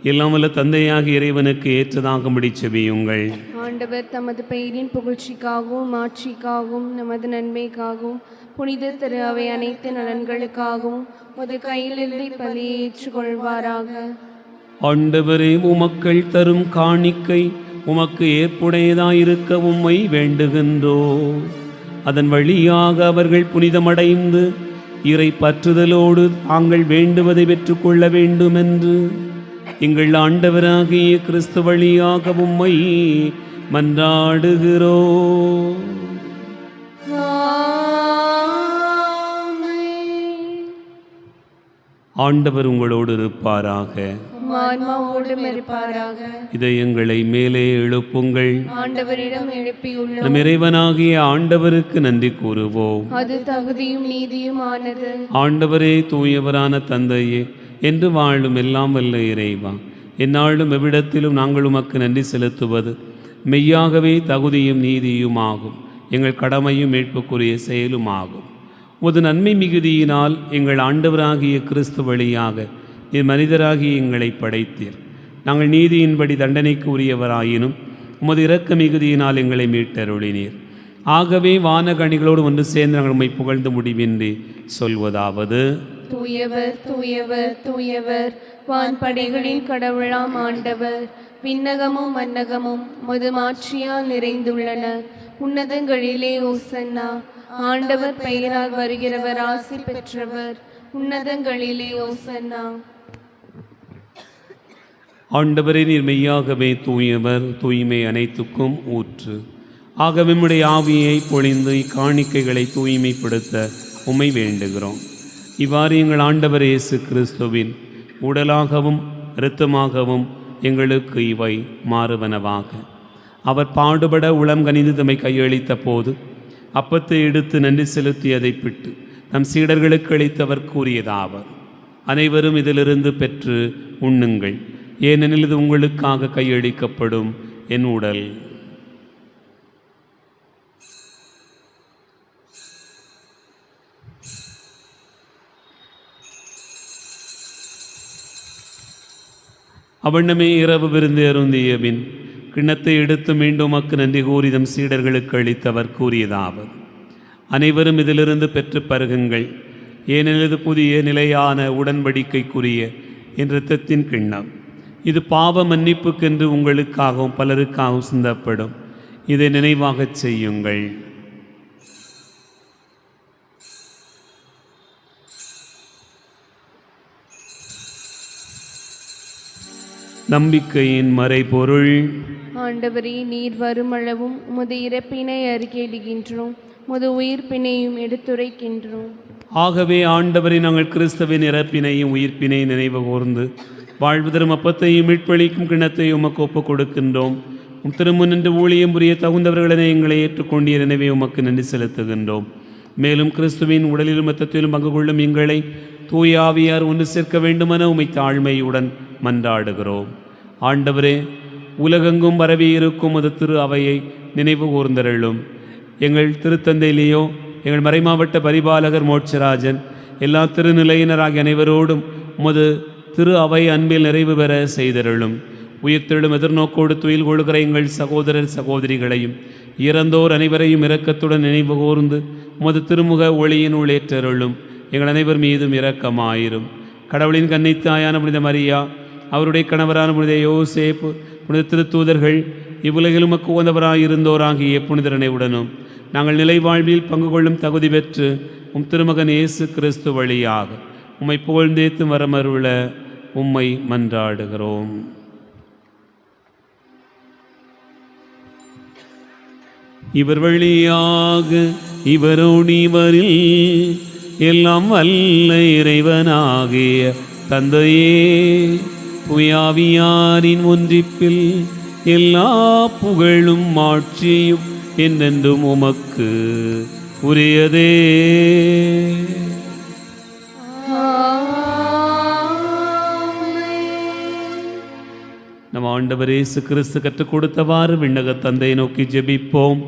[SPEAKER 1] எல்லாம் வல்ல தந்தையாகிய இறைவனுக்கு ஏற்றதாகும்படி செபியுங்கள்.
[SPEAKER 2] ஆண்டவர் தமது பெயரின் புகழ்ச்சிக்காகவும் மாட்சிக்காகவும் நமது நன்மைக்காகவும் புனித திரு அவை அனைத்து நலன்களுக்காகவும் உமது கையிலிருந்து பலியை ஏற்றுக்கொள்வாராக.
[SPEAKER 1] ஆண்டவரே, உமக்கள் தரும் காணிக்கை உமக்கு ஏற்புடையதாயிருக்க உம்மை வேண்டுகின்றோ. அதன் வழியாக அவர்கள் புனிதமடைந்து இறை பற்றுதலோடு தாங்கள் வேண்டுவதை பெற்றுக்கொள்ள வேண்டுமென்று எங்கள் ஆண்டவராகிய கிறிஸ்து வழியாக உம்மை மன்றாடுகிறோ. ஆண்டவர் உங்களோடு இருப்பாராக.
[SPEAKER 2] ஆன்மாவோடும் இருப்பாராக.
[SPEAKER 1] இதயங்களை மேலே எழுப்புங்கள்.
[SPEAKER 2] ஆண்டவரிடம் எழுப்பியுள்ளோம்.
[SPEAKER 1] நம் இறைவனாகிய ஆண்டவருக்கு நன்றி கூறுவோம்.
[SPEAKER 2] அது தகுதியும் நீதியும் ஆனது.
[SPEAKER 1] ஆண்டவரே, தூயவரான தந்தையே, என்று வாழும் எல்லாம் வல்ல இறைவா, எந்நாளும் எவ்விடத்திலும் நாங்கள் உமக்கு நன்றி செலுத்துவது மெய்யாகவே தகுதியும் நீதியும் ஆகும். எங்கள் கடமையும் மீட்புக்குரிய செயலும் ஆகும். உமது நன்மை மிகுதியினால் எங்கள் ஆண்டவராகிய கிறிஸ்து வழியாக மனிதராகிய எங்களை படைத்தீர். நாங்கள் நீதியின்படி தண்டனைக்கு உரியவராயினும் உமது இரக்க மிகுதியினால் எங்களை மீட்டருளினீர். ஆகவே வானகணிகளோடு ஒன்று சேர்ந்து நாங்கள் உம்மை புகழ்ந்து முடிவின்றி சொல்வதாவது:
[SPEAKER 2] தூயவர் தூயவர் தூயவர், வான்படைகளின் கடவுளாம் ஆண்டவர். விண்ணகமும் மன்னகமும் உமது மாட்சியால் நிறைந்துள்ளன. உன்னதங்களிலே ஓசன்னா. ஆண்டவர் பெயரால் வருகிறவர் ஆசி பெற்றவர். உன்னதங்களிலே ஓசன்னா.
[SPEAKER 1] ஆண்டவரே, நீர் மெய்யாகவே தூயவர், தூய்மை அனைத்துக்கும் ஊற்று. ஆகவே உம்முடைய ஆவியை பொழிந்து இக்காணிக்கைகளை தூய்மைப்படுத்த உம்மை வேண்டுகிறோம். இவ்வாறு எங்கள் ஆண்டவர் இயேசு கிறிஸ்துவின் உடலாகவும் இரத்தமாகவும் எங்களுக்கு இவை மாறுவனவாக. அவர் பாடுபட உளம் கனிந்து தம்மை கையளித்த போது அப்பத்தை எடுத்து நன்றி செலுத்தியதை பிட்டு நம் சீடர்களுக்கு அளித்தவர் கூறியதாவர்: அனைவரும் இதிலிருந்து பெற்று உண்ணுங்கள், ஏனெனில் இது உங்களுக்காக கையளிக்கப்படும் என் உடல். அவண்ணமே இரவு விருந்து அருந்திய பின் கிண்ணத்தை எடுத்து மீண்டும் உமக்கு நன்றி கூறி தம் சீடர்களுக்கு அளித்தவர் கூறியதாவது: அனைவரும் இதிலிருந்து பெற்று பருகுங்கள், ஏனெனில் இது புதிய நிலையான உடன்படிக்கைக்குரிய என் இரத்தத்தின் கிண்ணம். இது பாவ மன்னிப்புக்கென்று உங்களுக்காகவும் பலருக்காகவும் சிந்தப்படும். இதை நினைவாகச் செய்யுங்கள். நம்பிக்கையின் மறைபொருள்.
[SPEAKER 2] ஆண்டவரே, நீர் வருமளவும் உமது இறப்பினை அறிக்கையிடுகின்றோம், உமது உயிர்ப்பினையும் எடுத்துரைக்கின்றோம்.
[SPEAKER 1] ஆகவே ஆண்டவரை, நாங்கள் கிறிஸ்துவின் இறப்பினையும் உயிர்ப்பினையும் நினைவு கூர்ந்து வாழ்வு தரும் அப்பத்தையும் மீட்பளிக்கும் கிண்ணத்தையும் உமக்கு ஒப்புக் கொடுக்கின்றோம். திருமுன் நின்று ஊழியம் புரிய தகுந்தவர்களென எங்களை ஏற்றுக்கொண்டீர். எனவே உமக்கு நன்றி செலுத்துகின்றோம். மேலும் கிறிஸ்துவின் உடலிலும் இரத்தத்திலும் பங்கு கொள்ளும் எங்களை தூய ஆவியார் ஒன்று சேர்க்க வேண்டுமென உம்மை தாழ்மையுடன் மன்றாடுகிறோம். ஆண்டவரே, உலகெங்கும் பரவி இருக்கும் அது திரு அவையை நினைவு கூர்ந்தருளும். எங்கள் திருத்தந்தையிலேயோ எங்கள் மறைமாவட்ட பரிபாலகர் மோட்சராஜன் எல்லா திருநிலையினராகிய அனைவரோடும் உமது திரு அவை அன்பில் நிறைவு பெற செய்தருளும். உயிர்த்தெழும் எதிர்நோக்கோடு துயில் கொள்கிற எங்கள் சகோதரர் சகோதரிகளையும் இறந்தோர் அனைவரையும் இரக்கத்துடன் நினைவு கூர்ந்து உமது திருமுக ஒளியினுள் ஏற்றருளும். எங்கள் அனைவர் மீதும் இரக்கமாயிரும். கடவுளின் கன்னித்தாயான புனித மரியா, அவருடைய கணவரான புனித யோசேப்பு, புனித திருத்தூதர்கள், இவ்வுலகில் உமக்கு உகந்தவராயிருந்தோராகிய புனிதரனைவுடனும் நாங்கள் நிலை வாழ்வில் பங்கு கொள்ளும் தகுதி பெற்று திருமகன் இயேசு கிறிஸ்து வழியாக உம்மை புகழ்ந்தேத்து வரமருள உம்மை மன்றாடுகிறோம். இவர் வழியாக இவரோடு இவரில் எல்லாம் வல்ல இறைவனாகிய தந்தையே தூயாவியாரின் ஒன்றிப்பில் எல்லா புகழும் ஆட்சியும் என்றென்றும் உமக்கு உரியதே. நம் ஆண்டவர் இயேசு கிறிஸ்து கற்றுக் கொடுத்தவாறு விண்ணக தந்தையை நோக்கி ஜெபிப்போம்.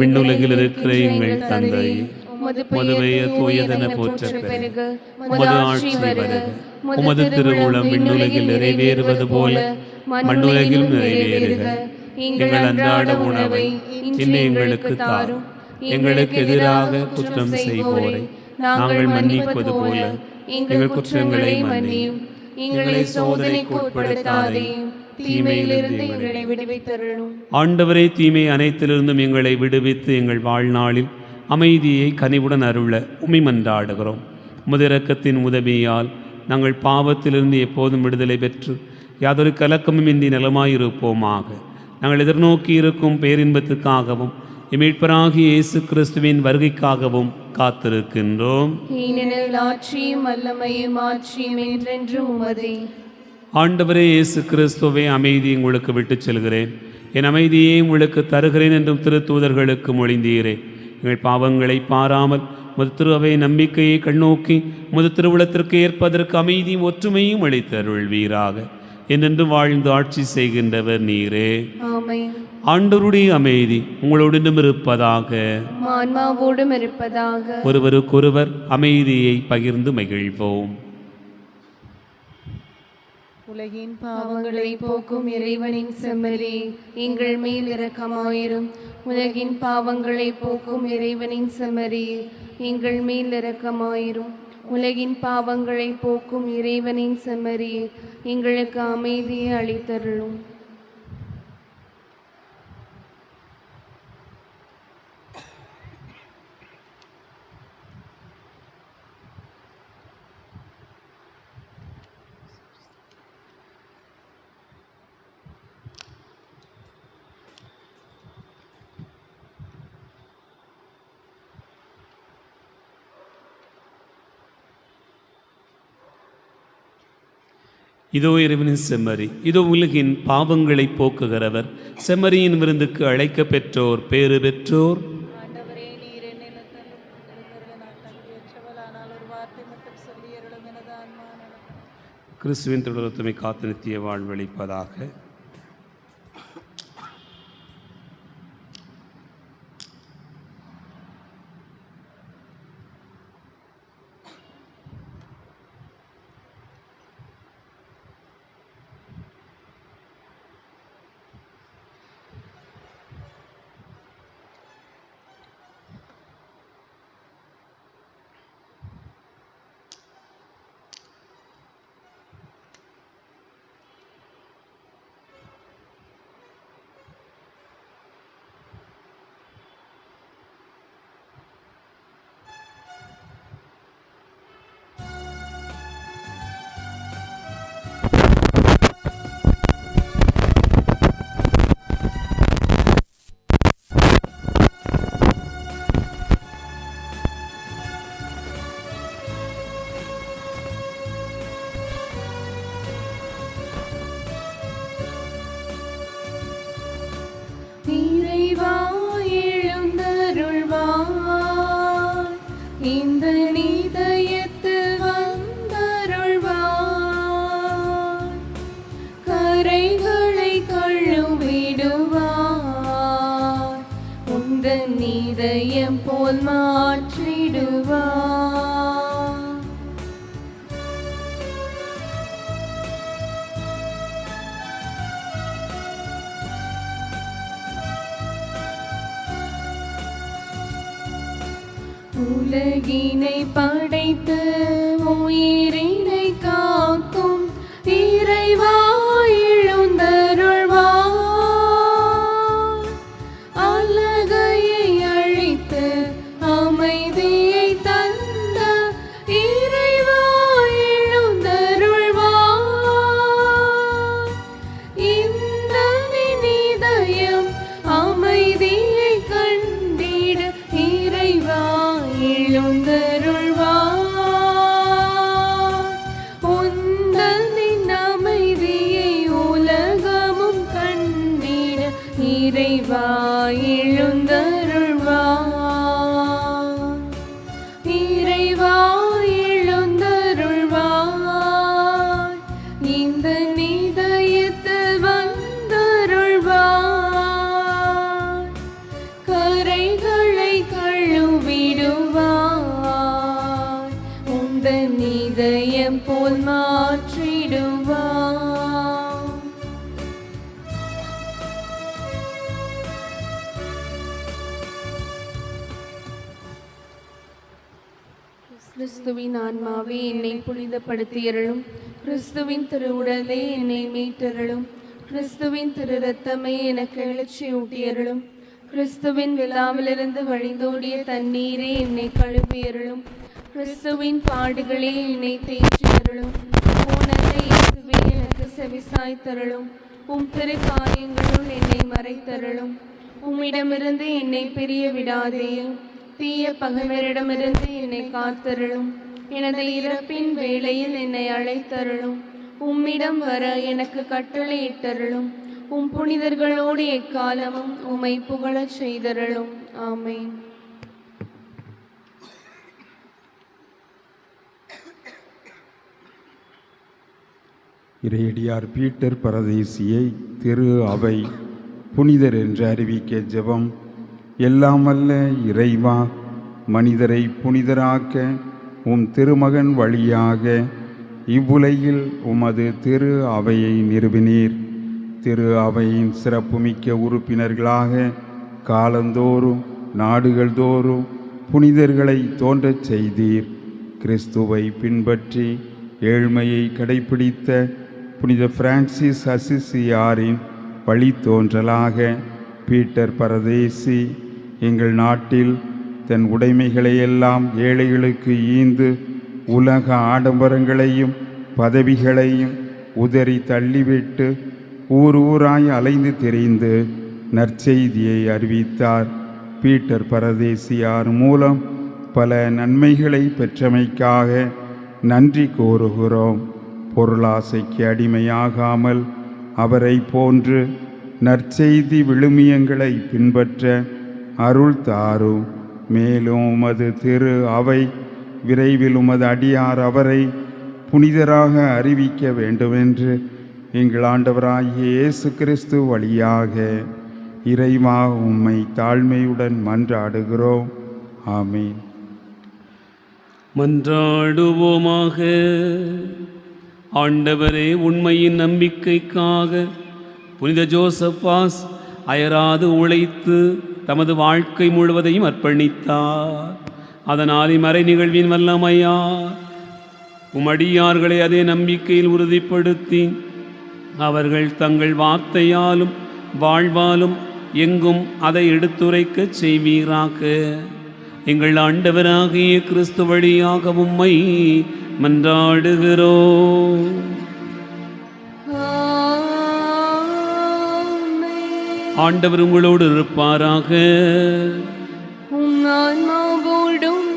[SPEAKER 1] விண்ணுலகில் இருக்கிற எங்கள் தந்தை, உமது பெயர் தூயதென போற்றப் பெறுக. உமது ஆட்சி வருக. உமது திருவுளம் விண்ணுலகில் நிறைவேறுவது போல மண்ணுலகிலும் நிறைவேறுக. எங்கள் அன்றாட உணவை இன்று எங்களுக்கு தாரும். எங்களுக்கு எதிராக குற்றம் செய்வோரை நாங்கள் மன்னிப்பது போல எங்கள் குற்றங்களை மன்னியும். எங்களை சோதனைக்கு உட்படுத்தாதேயும், தீமையிலிருந்து எங்களை விடுவித்தருளும். ஆண்டவரே, தீமை அனைத்திலிருந்தும் எங்களை விடுவித்து எங்கள் வாழ்நாளில் அமைதியை கனிவுடன் அருள உம்மை மன்றாடுகிறோம். உமது இரக்கத்தின் உதவியால் நாங்கள் பாவத்திலிருந்து எப்போதும் விடுதலை பெற்று யாதொரு கலக்கமும் இன்றி நலமாயிருப்போமாக. நாங்கள் எதிர்நோக்கி இருக்கும் பேரின்பத்துக்காகவும் மீட்பராகிய இயேசு கிறிஸ்துவின் வருகைக்காகவும் காத்திருக்கின்றோம்.
[SPEAKER 2] ஏனெனில் ஆட்சியும் வல்லமையும் ஆட்சியும் என்றென்றும் உமதே.
[SPEAKER 1] ஆண்டவரே இயேசு கிறிஸ்துவே, அமைதி உங்களுக்கு விட்டுச் செல்கிறேன், என் அமைதியை உங்களுக்கு தருகிறேன் என்றும் திருத்தூதர்களுக்கு மொழிந்தீரே. எங்கள் பாவங்களை பாராமல் முது திருவை நம்பிக்கையை கண்ணோக்கி முது திருவுளத்திற்கு ஏற்பதற்கு அமைதியும் ஒற்றுமையும் அளித்தருள்வீராக. என்றென்று வாழ்ந்து ஆட்சி செய்கின்றவர் நீரே.
[SPEAKER 2] ஆமென்.
[SPEAKER 1] ஆண்டவருடைய அமைதி உங்களோடும் இருப்பதாக,
[SPEAKER 2] ஆன்மாவோடும் இருப்பதாக.
[SPEAKER 1] ஒருவருக்கொருவர் அமைதியை பகிர்ந்து மகிழ்வோம்.
[SPEAKER 4] உலகின்
[SPEAKER 2] பாவங்களை போக்கும் இறைவனின் செம்மறி, எங்கள் மேல் இரக்கமாயிரும். உலகின் பாவங்களை போக்கும் இறைவனின் செம்மறி, எங்கள் மேல் இரக்கமாயிரும். உலகின் பாவங்களை போக்கும் இறைவனின் செம்மறி, எங்களுக்கு அமைதியை அளித்தருளும்.
[SPEAKER 1] இதோ இறைவனின் செம்மறி, இதோ உலகின் பாவங்களை போக்குகிறவர். செம்மறியின் விருந்துக்கு அழைக்க பெற்றோர் பேறு பெற்றோர்.
[SPEAKER 4] ஆண்டவரே, நீர் என்னை நான் தகுதியற்றவளானால் ஒரு வார்த்தை மட்டும் சொல்லி அருளும். எனது ஆன்மா நலம்.
[SPEAKER 1] கிறிஸ்துவின் திருவுளத்துமை காத்து நித்திய வாழ்வளிப்பதாக. போல் மாற்றிடுவார். உலகினை படைத்து உயிரினை காக்கும் இறைவா எழுந்தருள்வார். அலகையை அழித்து அமைதியை தந்த இறைவா எழுந்தருள்வார்.
[SPEAKER 2] இறைவா எழுந்தருள்வாய், இறைவா எழுந்தருள்வாய், இந்த நிதயத்தில் வந்தருள்வாய், கரைகளை கழுவிடுவாய், உந்தன் நிதயம் போல் மாற்றிடுவாய். கிறிஸ்துவின் ஆன்மாவே என்னை புனிதப்படுத்தியருளும், கிறிஸ்துவின் திருவுடலே என்னை மீட்டருளும், கிறிஸ்துவின் திரு ரத்தமே எனக்கு எழுச்சியூட்டியருளும், கிறிஸ்துவின் விழாவிலிருந்து வழிந்தோடிய தண்ணீரே என்னை கழுவியருளும், கிறிஸ்துவின் பாடுகளே என்னை தேற்றியருளும், பூனத்தை இயேசுவே எனக்கு செவிசாய்த்தருளும், உம் திரு காயங்களுள் என்னை மறைத்தருளும், உம்மிடமிருந்து என்னை பிரிய விடாதேயும், தீய பகைவரிடமிருந்து என்னை காத்தருளும், எனது இறப்பின் வேளையில் என்னை அழைத்தருளும், உம்மிடம் வர எனக்கு கட்டளையிட்டருளும், உம் புனிதர்களோடு எக்காலமும் உம்மை புகழச் செய்தருளும். ஆமென்.
[SPEAKER 5] இறையடியார் பீட்டர் பரதேசியை திரு அவை புனிதர் என்று அறிவிக்க ஜெபம். எல்லாம் வல்ல இறைவா, மனிதரை புனிதராக்க உம் திருமகன் வழியாக இவ்வுலகில் உமது திரு அவையை நிறுவினீர். திரு அவையின் சிறப்புமிக்க உறுப்பினர்களாக காலந்தோறும் நாடுகள் தோறும் புனிதர்களை தோன்றச் செய்தீர். கிறிஸ்துவை பின்பற்றி ஏழ்மையை கடைப்பிடித்த புனித பிரான்சிஸ் அசிசியாரின் வழித்தோன்றலாக பீட்டர் பரதேசி எங்கள் நாட்டில் தன் உடைமைகளையெல்லாம் ஏழைகளுக்கு ஈந்து உலக ஆடம்பரங்களையும் பதவிகளையும் உதறி தள்ளிவிட்டு ஊர் ஊராய் அலைந்து திரிந்து நற்செய்தியை அறிவித்தார். பீட்டர் பரதேசியார் மூலம் பல நன்மைகளை பெற்றமைக்காக நன்றி கூறுகிறோம். பொருளாசைக்கு அடிமையாகாமல் அவரை போன்று நற்செய்தி விழுமியங்களை பின்பற்ற அருள் தாரும். மேலும் உமது திரு அவை விரைவில் உமது அடியார் அவரை புனிதராக அறிவிக்க வேண்டுமென்று எங்கள் ஆண்டவராகிய இயேசு கிறிஸ்து வழியாக இறைவா உம்மை தாழ்மையுடன் மன்றாடுகிறோம். ஆமென்.
[SPEAKER 1] மன்றாடுவோமாக. ஆண்டவரே, உண்மையின் நம்பிக்கைக்காக புனித ஜோசப்பாஸ் அயராது உழைத்து தமது வாழ்க்கை முழுவதையும் அர்ப்பணித்தார். அதனால் இம்மறை நிகழ்வின் வல்லமையார் உமடியார்களை அதே நம்பிக்கையில் உறுதிப்படுத்தி அவர்கள் தங்கள் வார்த்தையாலும் வாழ்வாலும் எங்கும் அதை எடுத்துரைக்கச் செய்வீராக. எங்கள் ஆண்டவராகிய கிறிஸ்து வழியாக உம்மை மன்றாடுகிறோம். ஆண்டவர் உங்களோடு இருப்பாராக.
[SPEAKER 2] ஆன்மாவோடும்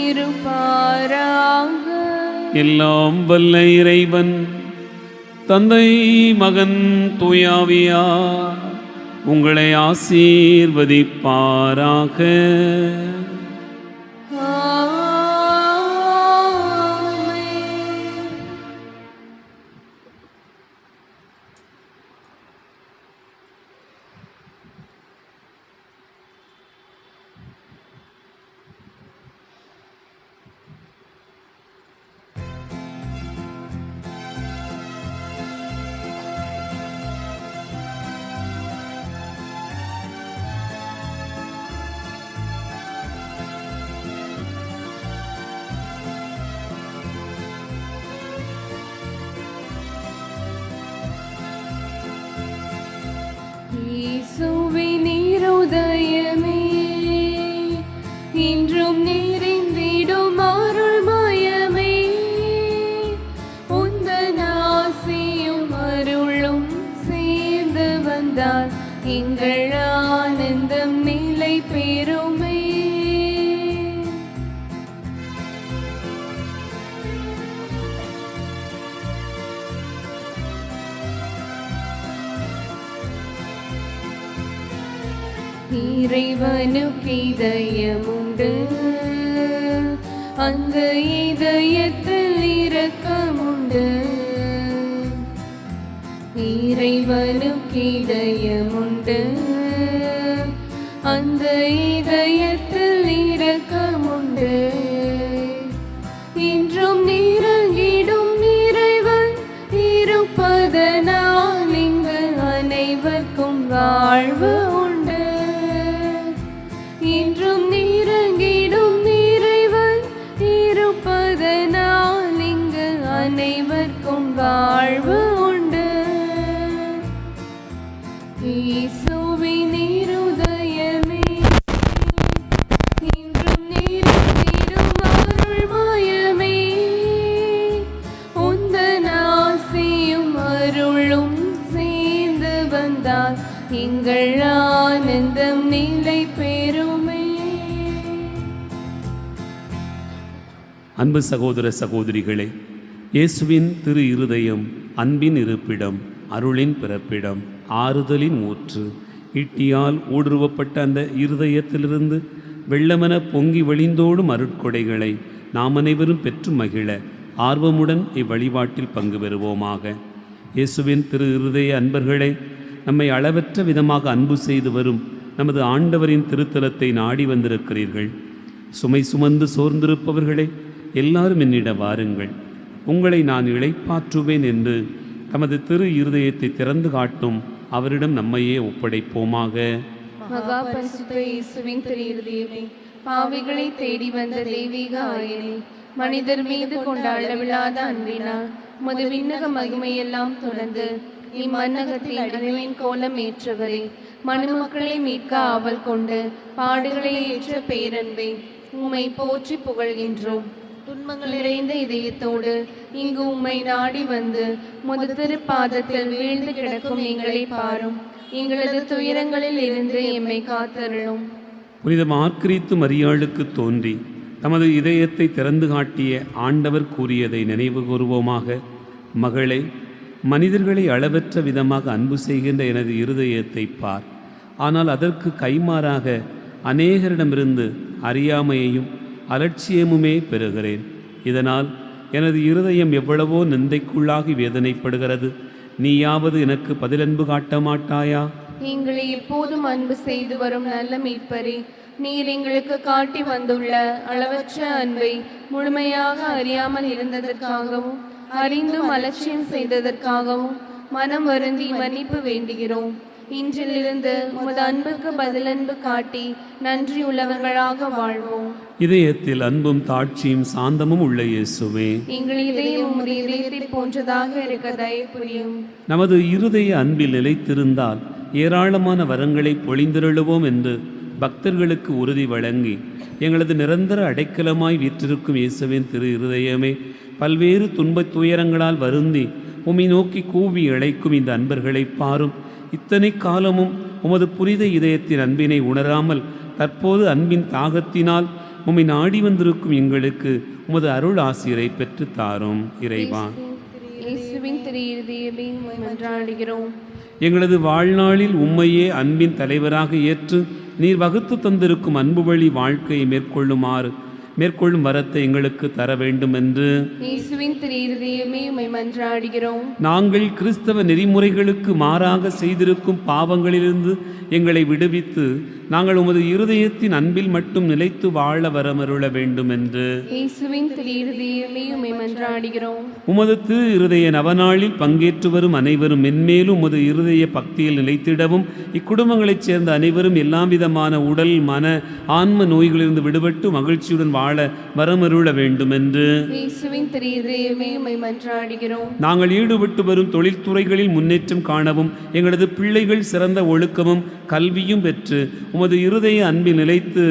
[SPEAKER 2] இருப்பாராக.
[SPEAKER 1] எல்லாம் வல்ல இறைவன் தந்தை, மகன், தூயாவியார் உங்களை ஆசீர்வதிப்பாராக.
[SPEAKER 2] இயேசுவின் இருதயமே இன்றும் நிறைந்திடும் அருள்மயமே, உந்தன் ஆசியும் அருளும் சேர்ந்து வந்தால் எங்கள் ஆனந்தம் நிலை பெறுமே. இறைவனுக்கு இதயமுண்டு, அந்த இதயத்தில் இரக்கமுண்டு. இறைவனுக்கு இதயமுண்டு, அந்த இதயத்தில் இரக்கமுண்டு. இன்றும் நிறங்கிடும் இறைவன் இருப்பதனால் இங்கு அனைவருக்கும் வாழ்வு உண்டு. இன்றும் நிறங்கிடும் இறைவன் இருப்பதனால் இங்கு அனைவருக்கும் வாழ்வு உண்டு. இயேசுவின் இருதயமே, இன்றும் நிறைந்திடும் அருள்மயமே, உந்தன் ஆசையும் அருளும் சேர்ந்து வந்தால் எங்கள் ஆனந்தம் நிலை பெறுமே.
[SPEAKER 1] அன்பு சகோதர சகோதரிகளே, இயேசுவின் திரு இருதயம் அன்பின் இருப்பிடம், அருளின் பிறப்பிடம், ஆறுதலின் ஊற்று. ஈட்டியால் ஊடுருவப்பட்ட அந்த இருதயத்திலிருந்து வெள்ளமென பொங்கி வழிந்தோடும் அருட்கொடைகளை நாம் அனைவரும் பெற்று மகிழ ஆர்வமுடன் இவ்வழிபாட்டில் பங்கு பெறுவோமாக. இயேசுவின் திரு இருதய அன்பர்களே, நம்மை அளவற்ற விதமாக அன்பு செய்து வரும் நமது ஆண்டவரின் திருத்தலத்தை நாடி வந்திருக்கிறீர்கள். சுமை சுமந்து சோர்ந்திருப்பவர்களே, எல்லாரும் என்னிடம் வாருங்கள், உங்களை நான் இளைப்பாற்றுவேன் என்று தமது திரு இருதயத்தை திறந்து காட்டும் அவரிடம் நம்மையே ஒப்படைப்போமாக.
[SPEAKER 2] மகா பரிசுத்த இயேசுவின் திரு இருதயமே, பாவிகளை தேடி வந்த தெய்வீக ஆயனே, மனிதர் மீது கொண்ட அளவில்லாத அன்பினால் உமது விண்ணக மகிமையெல்லாம் தொடர்ந்து இம்மன்னகத்தின் அறிவின் கோலம் ஏற்றவரே, மனுமக்களை மீட்க ஆவல் கொண்டு பாடுகளை ஏற்ற பேரன்பே, உம்மை போற்றி புகழ்கின்றோம். துன்பங்கள் நிறைந்த இதயத்தோடு இங்கு உம்மை நாடி வந்து உமது திருப்பாதத்தில் வீழ்ந்து கிடக்கும் எங்களை பாரும். எங்களது துயரங்களில் இருந்து எம்மை காத்தருளும்.
[SPEAKER 1] புனித மார்கரீத்து மரியாளுக்கு தோன்றி தமது இதயத்தை திறந்து காட்டிய ஆண்டவர் கூறியதை நினைவு கூறுவோமாக. மகளே, மனிதர்களை அளவற்ற விதமாக அன்பு செய்கின்ற எனது இருதயத்தை பார். ஆனால் அதற்கு கைமாறாக அநேகரிடமிருந்து அறியாமையையும் அலட்சியமுமே பெறுகிறேன். இதனால் எனது இருதயம் எவ்வளவோ நிந்தைக்குள்ளாகி வேதனைப்படுகிறது. நீயாவது எனக்கு பதிலன்பு காட்ட மாட்டாயா?
[SPEAKER 2] எங்களை எப்போதும் அன்பு செய்து வரும் நல்ல மீட்பரே, நீர் எங்களுக்கு காட்டி வந்துள்ள அளவற்ற அன்பை முழுமையாக அறியாமல் இருந்ததற்காகவும் அறிந்தும் அலட்சியம் செய்ததற்காகவும் மனம் வருந்தி மன்னிப்பு வேண்டுகிறோம். இன்றிலிருந்து உமது அன்புக்கு பதிலன்பு காட்டி நன்றியுள்ளவர்களாக வாழ்வோம்.
[SPEAKER 1] இதயத்தில் அன்பும் தாட்சியும் சாந்தமும் உள்ள இயேசுவே,
[SPEAKER 2] எங்கள் இதயம் உமது இதயத்தை போன்றதாக இருக்க தயவு புரியும்.
[SPEAKER 1] நமது இருதய அன்பில் நிலைத்திருந்தால் ஏராளமான வரங்களை பொழிந்திருளுவோம் என்று பக்தர்களுக்கு உறுதி வழங்கி எங்களது நிரந்தர அடைக்கலமாய் வீற்றிருக்கும் இயேசுவின் திரு இருதயமே, பல்வேறு துன்பத் துயரங்களால் வருந்தி உம்மை நோக்கி கூவி இழைக்கும் இந்த அன்பர்களை பாரும். இத்தனை காலமும் உமது புனித இதயத்தின் அன்பினை உணராமல் தற்போது அன்பின் தாகத்தினால் உம்மை நாடி வந்திருக்கும் எங்களுக்கு உமது அருள் ஆசிரை பெற்று தாரும். இறைவா,
[SPEAKER 2] இயேசுவின் திரு இருதயமே மன்றாடுகிறோம்.
[SPEAKER 1] எங்களது வாழ்நாளில் உம்மையே அன்பின் தலைவராக ஏற்று நீர் வகுத்து தந்திருக்கும் அன்பு வழி வாழ்க்கையை மேற்கொள்ளும் வரத்தை எங்களுக்கு தர வேண்டும் என்று
[SPEAKER 2] இயேசுவின் திரு இருதயமே உம்மை மன்றாடுகிறோம்.
[SPEAKER 1] நாங்கள் கிறிஸ்தவ நெறிமுறைகளுக்கு மாறாக செய்திருக்கும் பாவங்களிலிருந்து எங்களை விடுவித்து நாங்கள் உமது இருதயத்தின் அன்பில் மட்டும் நிலைத்து வாழ வரமருள வேண்டும் என்று
[SPEAKER 2] இயேசுவின் திரு இருதயமே உம்மை மன்றாடுகிறோம்.
[SPEAKER 1] உமது திரு இருதய நவநாளில் பங்கேற்று வரும் அனைவரும் மென்மேலும் உமது இருதய பக்தியில் நிலைத்திடவும் இக்குடும்பங்களைச் சேர்ந்த அனைவரும் எல்லா விதமான உடல் மன ஆன்ம நோய்களிலிருந்து விடுபட்டு மகிழ்ச்சியுடன் வாழ வரமருள வேண்டும் என்று
[SPEAKER 2] இயேசுவின் திரு இருதயமே உம்மை மன்றாடுகிறோம்.
[SPEAKER 1] நாங்கள் ஈடுபட்டு வரும் தொழில்துறைகளில் முன்னேற்றம் காணவும் எங்களது பிள்ளைகள் சிறந்த ஒழுக்கமும் கல்வியும் பெற்று உமது இருதய அன்பில் நிலைத்து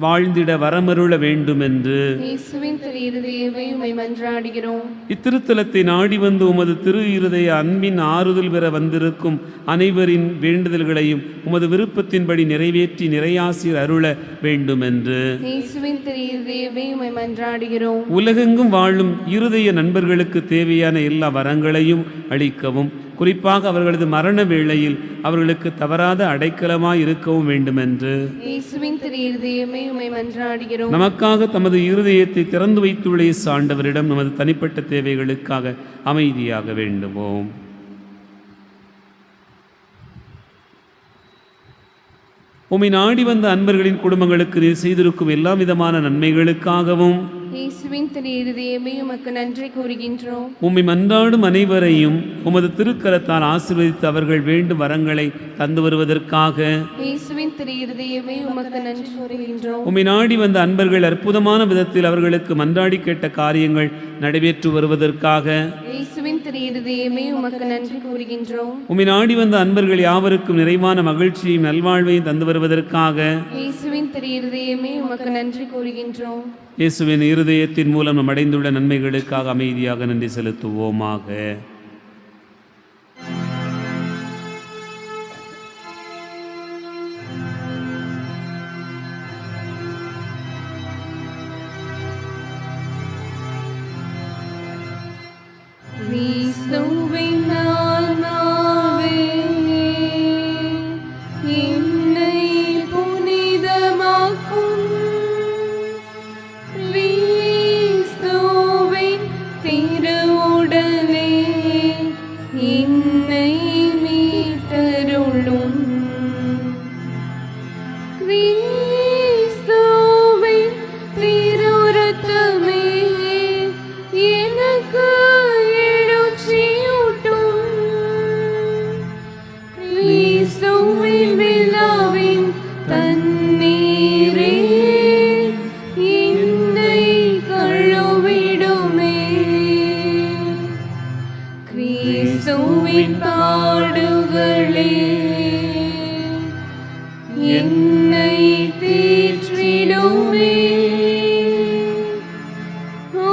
[SPEAKER 1] வாழ்ந்திட வரமருள வேண்டும் என்று
[SPEAKER 2] இயேசுவின் திரு இருதயமே உம்மை மன்றாடுகிறோம்.
[SPEAKER 1] இத்திருத்தலத்தை நாடி வந்து உமது திரு இருதய அன்பின் ஆறுதல் பெற வந்திருக்கும் அனைவரின் வேண்டுதல்களையும் உமது விருப்பத்தின்படி நிறைவேற்றி நிறையாசிர் அருள வேண்டும் என்று
[SPEAKER 2] இயேசுவின் திரு இருதயமே உம்மை மன்றாடுகிறோம்.
[SPEAKER 1] உலகெங்கும் வாழும் இருதய நண்பர்களுக்கு தேவையான எல்லா வரங்களையும் அளிக்கவும் குறிப்பாக அவர்களது மரண வேளையில் அவர்களுக்கு தவறாத அடைக்கலமாய் இருக்கவும் வேண்டுமென்று
[SPEAKER 2] இயேசுவின் திரு இருதயமே உம்மை மன்றாடுகிறோம்.
[SPEAKER 1] நமக்காக தமது இருதயத்தை திறந்து வைத்துள்ள இயேசு ஆண்டவரிடம் நமது தனிப்பட்ட தேவைகளுக்காக அமைதியாக வேண்டுவோம். உம்மை நாடி வந்த அன்பர்களின் குடும்பங்களுக்கு நீர் செய்திருக்கும் எல்லா விதமான நன்மைகளுக்காகவும்
[SPEAKER 2] இயேசுவின் திரு இருதயமே உமக்கு நன்றி கூறுகின்றோம்.
[SPEAKER 1] உம்மை மன்றாடும் அனைவரையும் உமது திருக்கரத்தால் ஆசீர்வதித்து அவர்கள் வேண்டும் வரங்களை தந்து வருவதற்காக
[SPEAKER 2] இயேசுவின் திரு இருதயமே உமக்கு நன்றி கூறுகின்றோம்.
[SPEAKER 1] உம்மை நாடி வந்த அன்பர்கள் அற்புதமான விதத்தில் அவர்களுக்கு மன்றாடி கேட்ட காரியங்கள் நடைபெற்று வருவதற்காக
[SPEAKER 2] இயேசுவின் திரு இருதயமே உமக்கு நன்றி கூறுகின்றோம்.
[SPEAKER 1] உம்மை நாடி வந்த அன்பர்கள் யாவருக்கும் நிறைவான மகிழ்ச்சியையும் நல்வாழ்வையும் தந்து வருவதற்காக
[SPEAKER 2] இயேசுவின் திரு இருதயமே உமக்கு நன்றி கூறுகின்றோம்.
[SPEAKER 1] இயேசுவின் இருதயத்தின் மூலம் நாம் அடைந்துள்ள நன்மைகளுக்காக அமைதியாக நன்றி செலுத்துவோமாக.
[SPEAKER 2] கிறிஸ்துவின் நாமமே என்னை புனிதமாக்கும். கிறிஸ்துவின் திருவுடலே என்னை மீட்டருளும். கிறிஸ்துவின் திருரத்தமே எனக்கு எழுச்சியூட்டும். கிறிஸ்துவின் விழாவின் தண்ணீரே என்னை கழுவிடுமே. கிறிஸ்துவின் பாடுகளே என்னை தேற்றிடுமே. ஓ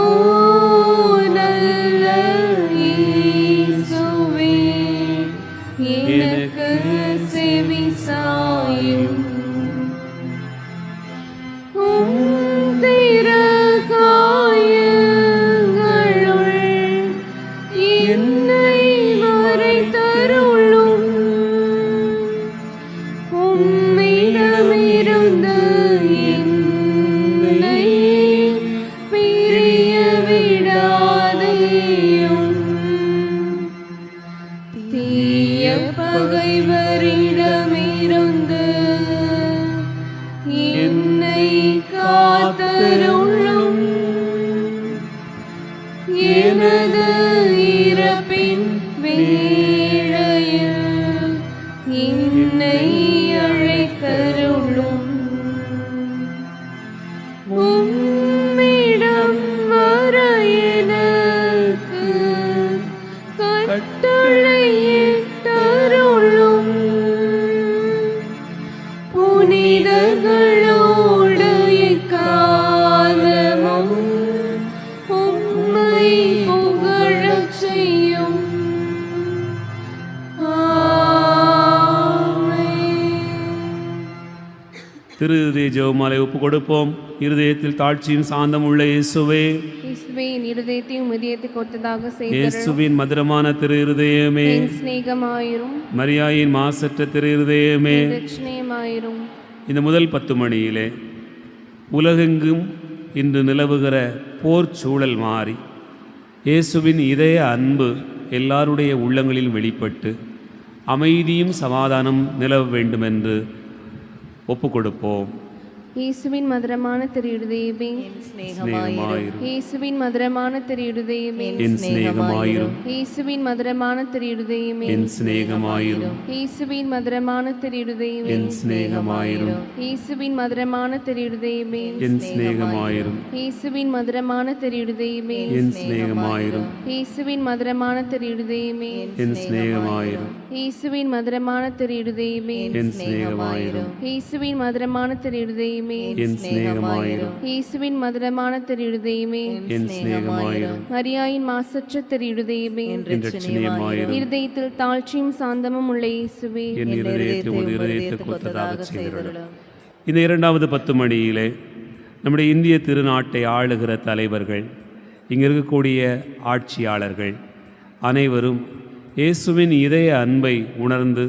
[SPEAKER 2] நல்ல இயேசுவே, எனக்கு செவி சாயும். உம் திருக்காயங்களுள் என்னை மறைத்தருளும். உம்மிடமிருந்து என்னை பிரிய விடாதேயும். தீய பகைவரிடமிருந்து என்னை காத்தருளும். எனது இறப்பின் வேளையில் என்னை அழைத்தருளும். உம்மிடம் வர எனக்கு கட்டளையிட்டருளும். புனிதர்களோடு எக்காலமும் உம்மை புகழச் செய்யும்.
[SPEAKER 1] திரு இருதய ஜெபமாலை ஒப்பு கொடுப்போம். இருதயத்தில் தாழ்ச்சியும் சாந்தம் உள்ள இயேசுவே,
[SPEAKER 2] இயேசுவே, என் இருதயத்தையும் இதயத்துக்கு ஒத்ததாக செய்தருளும்.
[SPEAKER 1] இயேசுவின் மதுரமான திரு இருதயமே,
[SPEAKER 2] என் சிநேகமாயிரும்,
[SPEAKER 1] மரியாயின் மாசற்ற திரு இருதயமே,
[SPEAKER 2] என் இரட்சணியமாயிரும்.
[SPEAKER 1] இந்த முதல் 10 மணியிலே உலகெங்கும் இன்று நிலவுகிற போர் சூழல் மாறி இயேசுவின் இதய அன்பு எல்லாருடைய உள்ளங்களிலும் வெளிப்பட்டு அமைதியும் சமாதானம் நிலவ வேண்டுமென்று ஒப்பு கொடுப்போம்.
[SPEAKER 2] இயேசுவின் மதுரமான திரு இருதயமே,
[SPEAKER 1] சிநேகமாயிரும்,
[SPEAKER 2] இயேசுவின் மதுரமான திரு இருதயமே,
[SPEAKER 1] என் சிநேகமாயிரும்,
[SPEAKER 2] இயேசுவின் மதுரமான திரு இருதயமே,
[SPEAKER 1] என் சிநேகமாயிரும்,
[SPEAKER 2] இயேசுவின் மதுரமான திரு இருதயமே,
[SPEAKER 1] என் சிநேகமாயிரும்,
[SPEAKER 2] இயேசுவின் மதுரமான திரு இருதயமே,
[SPEAKER 1] என் சிநேகமாயிரும்,
[SPEAKER 2] இயேசுவின் மதுரமான திரு இருதயமே,
[SPEAKER 1] என் சிநேகமாயிரும்,
[SPEAKER 2] இயேசுவின் மதுரமான திரு இருதயமே,
[SPEAKER 1] என் சிநேகமாயிரும்,
[SPEAKER 2] இயேசுவின் மதுரமான திரு இருதயமே,
[SPEAKER 1] என் சிநேகமாயிரும்,
[SPEAKER 2] இயேசுவின் மதுரமான திரு இருதயமே,
[SPEAKER 1] என் சிநேகமாயிரும்,
[SPEAKER 2] இயேசுவின் மதுரமான திரு இருதயமே,
[SPEAKER 1] என் சிநேகமாயிரும்,
[SPEAKER 2] மரியாயின் மாசற்ற திரு இருதயமே,
[SPEAKER 1] என் இரட்சணியமாயிரும்,
[SPEAKER 2] இருதயத்தில் தாழ்ச்சியும் சாந்தமும் உள்ள இயேசுவே,
[SPEAKER 1] என் இருதயத்தை உமது இருதயத்துக்கு ஒத்ததாக செய்திருளும். இந்த 2வது 10 மணியிலே நம்முடைய இந்திய திருநாட்டை ஆளுகிற தலைவர்கள், இங்கே இருக்கக்கூடிய ஆட்சியாளர்கள் அனைவரும் இயேசுவின் இதய அன்பை உணர்ந்து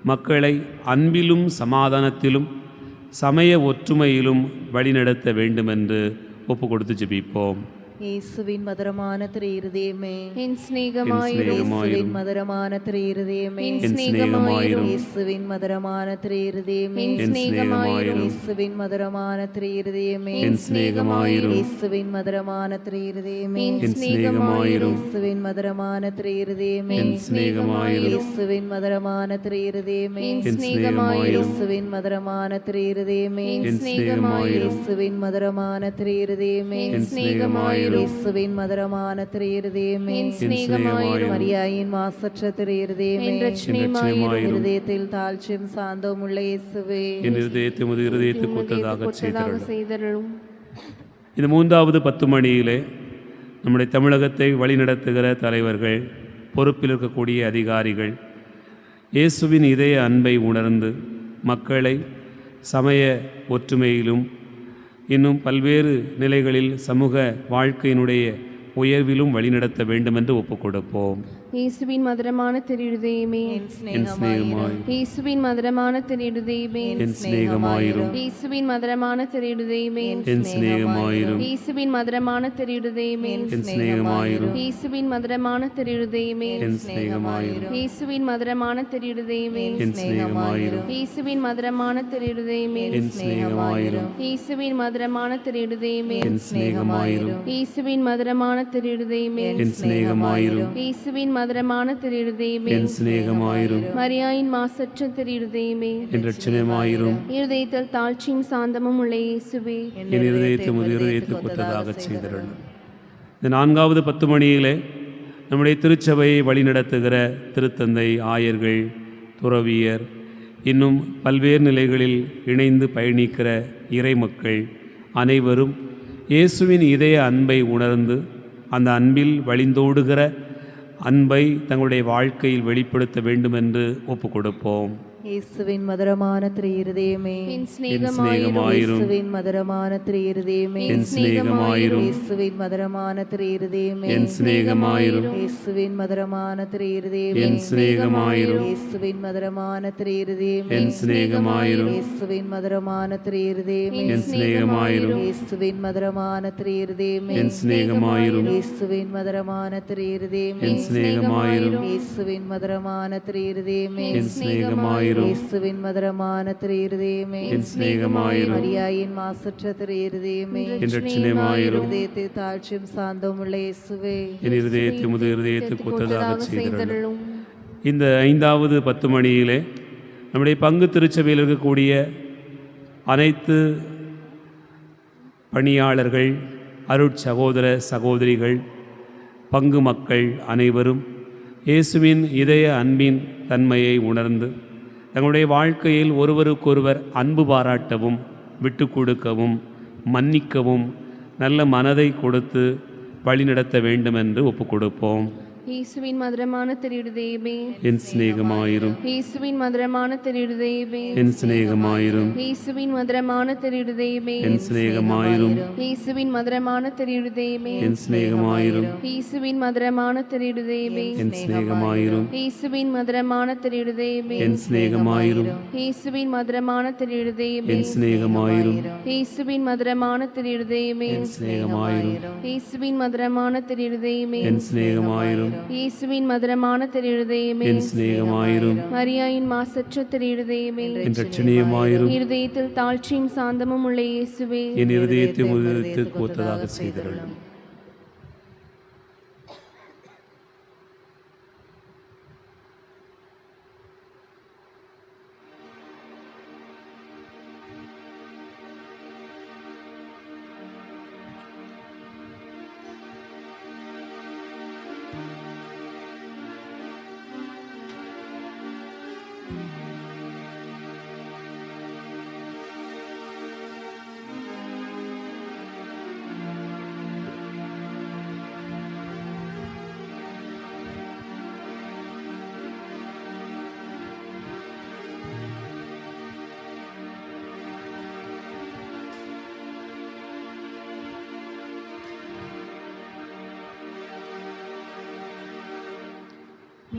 [SPEAKER 1] மக்களை அன்பிலும் சமாதானத்திலும் சமய ஒற்றுமையிலும் வழிநடத்த வேண்டுமென்று ஒப்பு கொடுத்து ஜெபிப்போம்.
[SPEAKER 4] இயேசுவின் மதுரமான திரு இருதயமே,
[SPEAKER 2] என் சிநேகமாயிரும்
[SPEAKER 4] இயேசுவின் மதுரமான திரு இருதயமே,
[SPEAKER 2] என் சிநேகமாயிரும்
[SPEAKER 4] இயேசுவின் மதுரமான திரு இருதயமே,
[SPEAKER 2] என் சிநேகமாயிரும்
[SPEAKER 4] இயேசுவின் மதுரமான திரு இருதயமே,
[SPEAKER 2] என் சிநேகமாயிரும்
[SPEAKER 4] இயேசுவின் மதுரமான திரு இருதயமே,
[SPEAKER 2] என் சிநேகமாயிரும்
[SPEAKER 4] இயேசுவின் மதுரமான திரு இருதயமே,
[SPEAKER 2] என் சிநேகமாயிரும்
[SPEAKER 4] இயேசுவின் மதுரமான திரு இருதயமே,
[SPEAKER 2] என் சிநேகமாயிரும்
[SPEAKER 4] இயேசுவின் மதுரமான திரு இருதயமே,
[SPEAKER 2] என் சிநேகமாயிரும்
[SPEAKER 4] இயேசுவின் மதுரமான திரு இருதயமே,
[SPEAKER 2] என் சிநேகமாயிரும்
[SPEAKER 4] இயேசுவின் மதுரமான திரு இருதயமே,
[SPEAKER 2] என் சிநேகமாயிரும்
[SPEAKER 4] மரியாயின் மாசற்ற திரு இருதயமே,
[SPEAKER 2] என் இரட்சணியமாயிரும்
[SPEAKER 4] இருதயத்தில் தாழ்ச்சியும் சாந்தமும் உள்ள இயேசுவே,
[SPEAKER 1] என் இருதயத்தை உமது இருதயத்துக்கு ஒத்ததாக செய்தருளும்.
[SPEAKER 2] செய்தருளும்.
[SPEAKER 1] இந்த 3வது 10 மணியிலே நம்முடைய தமிழகத்தை வழிநடத்துகிற தலைவர்கள், பொறுப்பில் இருக்கக்கூடிய அதிகாரிகள் இயேசுவின் இதய அன்பை உணர்ந்து மக்களை சமய ஒற்றுமையிலும் இன்னும் பல்வேறு நிலைகளில் சமூக வாழ்க்கையினுடைய உயர்விலும் வழிநடத்த வேண்டுமென்று ஒப்புக் கொடுப்போம்.
[SPEAKER 2] இயேசுவின் மதுரமான திருதயமே,
[SPEAKER 1] என் சிநேகமாயிரும்,
[SPEAKER 2] இயேசுவின் மதுரமான திருதயமே,
[SPEAKER 1] என் சிநேகமாயிரும்,
[SPEAKER 2] இயேசுவின் மதுரமான திருதயமே,
[SPEAKER 1] என் சிநேகமாயிரும்,
[SPEAKER 2] இயேசுவின் மதுரமான திருதயமே,
[SPEAKER 1] என் சிநேகமாயிரும்,
[SPEAKER 2] இயேசுவின் மதுரமான திருதயமே,
[SPEAKER 1] என் சிநேகமாயிரும்,
[SPEAKER 2] இயேசுவின் மதுரமான திருதயமே,
[SPEAKER 1] என் சிநேகமாயிரும்,
[SPEAKER 2] இயேசுவின் மதுரமான திருதயமே,
[SPEAKER 1] என் சிநேகமாயிரும்,
[SPEAKER 2] இயேசுவின் மதுரமான திருதயமே,
[SPEAKER 1] என் சிநேகமாயிரும்,
[SPEAKER 2] இயேசுவின் மதுரமான திருதயமே,
[SPEAKER 1] என் சிநேகமாயிரும்,
[SPEAKER 2] இயேசுவின் மதுரமான திருதயமே,
[SPEAKER 1] என் சிநேகமாயிரும்,
[SPEAKER 2] மரியாயின் மாசற்ற திருதயமே,
[SPEAKER 1] என் இரட்சணியமாயிரும்,
[SPEAKER 2] இருதயத்தில் தாழ்ச்சியும் சாந்தமும் உள்ள இயேசுவே,
[SPEAKER 1] என் இருதயத்தை உமது இருதயத்துக்கு ஒத்ததாக செய்தருளும். இந்த 4வது 10 மணியிலே நம்முடைய திருச்சபையை வழிநடத்துகிற திருத்தந்தை, ஆயர்கள், துறவியர், இன்னும் பல்வேறு நிலைகளில் இணைந்து பயணிக்கிற இறைமக்கள் அனைவரும் இயேசுவின் இதய அன்பை உணர்ந்து அந்த அன்பில் வழிந்தோடுகிற அன்பை தங்களுடைய வாழ்க்கையில் வெளிப்படுத்த வேண்டுமென்று ஒப்புக் கொடுப்போம்.
[SPEAKER 4] இயேசுவின் மதுரமான திரு இருதயமே,
[SPEAKER 2] என்
[SPEAKER 1] என்
[SPEAKER 2] சிநேகமாயிரும்,
[SPEAKER 1] சிநேகமாயிரும்,
[SPEAKER 4] இயேசுவின் மதுரமான திரு இருதயமே,
[SPEAKER 1] என் சிநேகமாயிரும்,
[SPEAKER 4] இயேசுவின் மதுரமான திரு இருதயமே,
[SPEAKER 1] என் சிநேகமாயிரும்,
[SPEAKER 4] இயேசுவின் மதுரமான திரு இருதயமே,
[SPEAKER 1] என் சிநேகமாயிரும்,
[SPEAKER 4] இயேசுவின் மதுரமான திரு இருதயமே,
[SPEAKER 1] என் சிநேகமாயிரும்,
[SPEAKER 4] இயேசுவின் மதுரமான திரு இருதயமே,
[SPEAKER 1] என் சிநேகமாயிரும்,
[SPEAKER 4] இயேசுவின் மதுரமான திரு இருதயமே,
[SPEAKER 1] என் சிநேகமாயிரும்,
[SPEAKER 4] இயேசுவின் மதுரமான திரு இருதயமே,
[SPEAKER 1] என் சிநேகமாயிரும்,
[SPEAKER 4] இயேசுவின் மதுரமான திரு இருதயமே,
[SPEAKER 1] என் சிநேகமாயிரும்,
[SPEAKER 4] இயேசுவின் மதுரமான திரு இருதயமே,
[SPEAKER 1] என் சிநேகமாயிரும்,
[SPEAKER 4] மரியாயின் மாசற்ற திரு இருதயமே,
[SPEAKER 1] என் இரட்சணியமாயிரும்,
[SPEAKER 4] இருதயத்தை தாழ்ச்சியும் சாந்தமும் உள்ள இயேசுவே,
[SPEAKER 1] என் இருதயத்தை உமது இருதயத்துக்கு ஒத்ததாக செய்தருளும்.
[SPEAKER 2] செய்தருளும்.
[SPEAKER 1] இந்த 5வது 10 மணியிலே நம்முடைய பங்கு திருச்சபையில் இருக்கக்கூடிய அனைத்து பணியாளர்கள், அருட்சகோதர சகோதரிகள், பங்கு மக்கள் அனைவரும் இயேசுவின் இதய அன்பின் தன்மையை உணர்ந்து தங்களுடைய வாழ்க்கையில் ஒருவருக்கொருவர் அன்பு பாராட்டவும், விட்டு கொடுக்கவும், மன்னிக்கவும், நல்ல மனதை கொடுத்து வழிநடத்த வேண்டுமென்று ஒப்புக் கொடுப்போம்.
[SPEAKER 2] இயேசுவின் மதுரமான திருதயமே,
[SPEAKER 1] என் சிநேகமாயிரும்,
[SPEAKER 2] இயேசுவின் மதுரமான திருதயமே,
[SPEAKER 1] என் சிநேகமாயிரும்,
[SPEAKER 2] இயேசுவின் மதுரமான திருதயமே,
[SPEAKER 1] என் சிநேகமாயிரும்,
[SPEAKER 2] இயேசுவின் மதுரமான திருதயமே,
[SPEAKER 1] என் சிநேகமாயிரும்,
[SPEAKER 2] இயேசுவின் மதுரமான திருதயமே,
[SPEAKER 1] என் சிநேகமாயிரும்,
[SPEAKER 2] இயேசுவின் மதுரமான திருதயமே,
[SPEAKER 1] என் சிநேகமாயிரும்,
[SPEAKER 2] இயேசுவின் மதுரமான திருதயமே,
[SPEAKER 1] என் சிநேகமாயிரும்,
[SPEAKER 2] இயேசுவின் மதுரமான திருதயமே,
[SPEAKER 1] என் சிநேகமாயிரும்,
[SPEAKER 2] இயேசுவின் மதுரமான திருதயமே,
[SPEAKER 1] என் சிநேகமாயிரும்,
[SPEAKER 2] இயேசுவின் மதுரமான திருதயமே,
[SPEAKER 1] என் சிநேகமாயிரும்,
[SPEAKER 2] மரியாயின் மாசற்ற திருதயமே,
[SPEAKER 1] என் இரட்சணியமாயிரும்,
[SPEAKER 2] இருதயத்தில் தாழ்ச்சியும் சாந்தமும் உள்ள இயேசுவே,
[SPEAKER 1] என் இருதயத்தை உமது இருதயத்துக்கு ஒத்ததாக செய்தருளும்.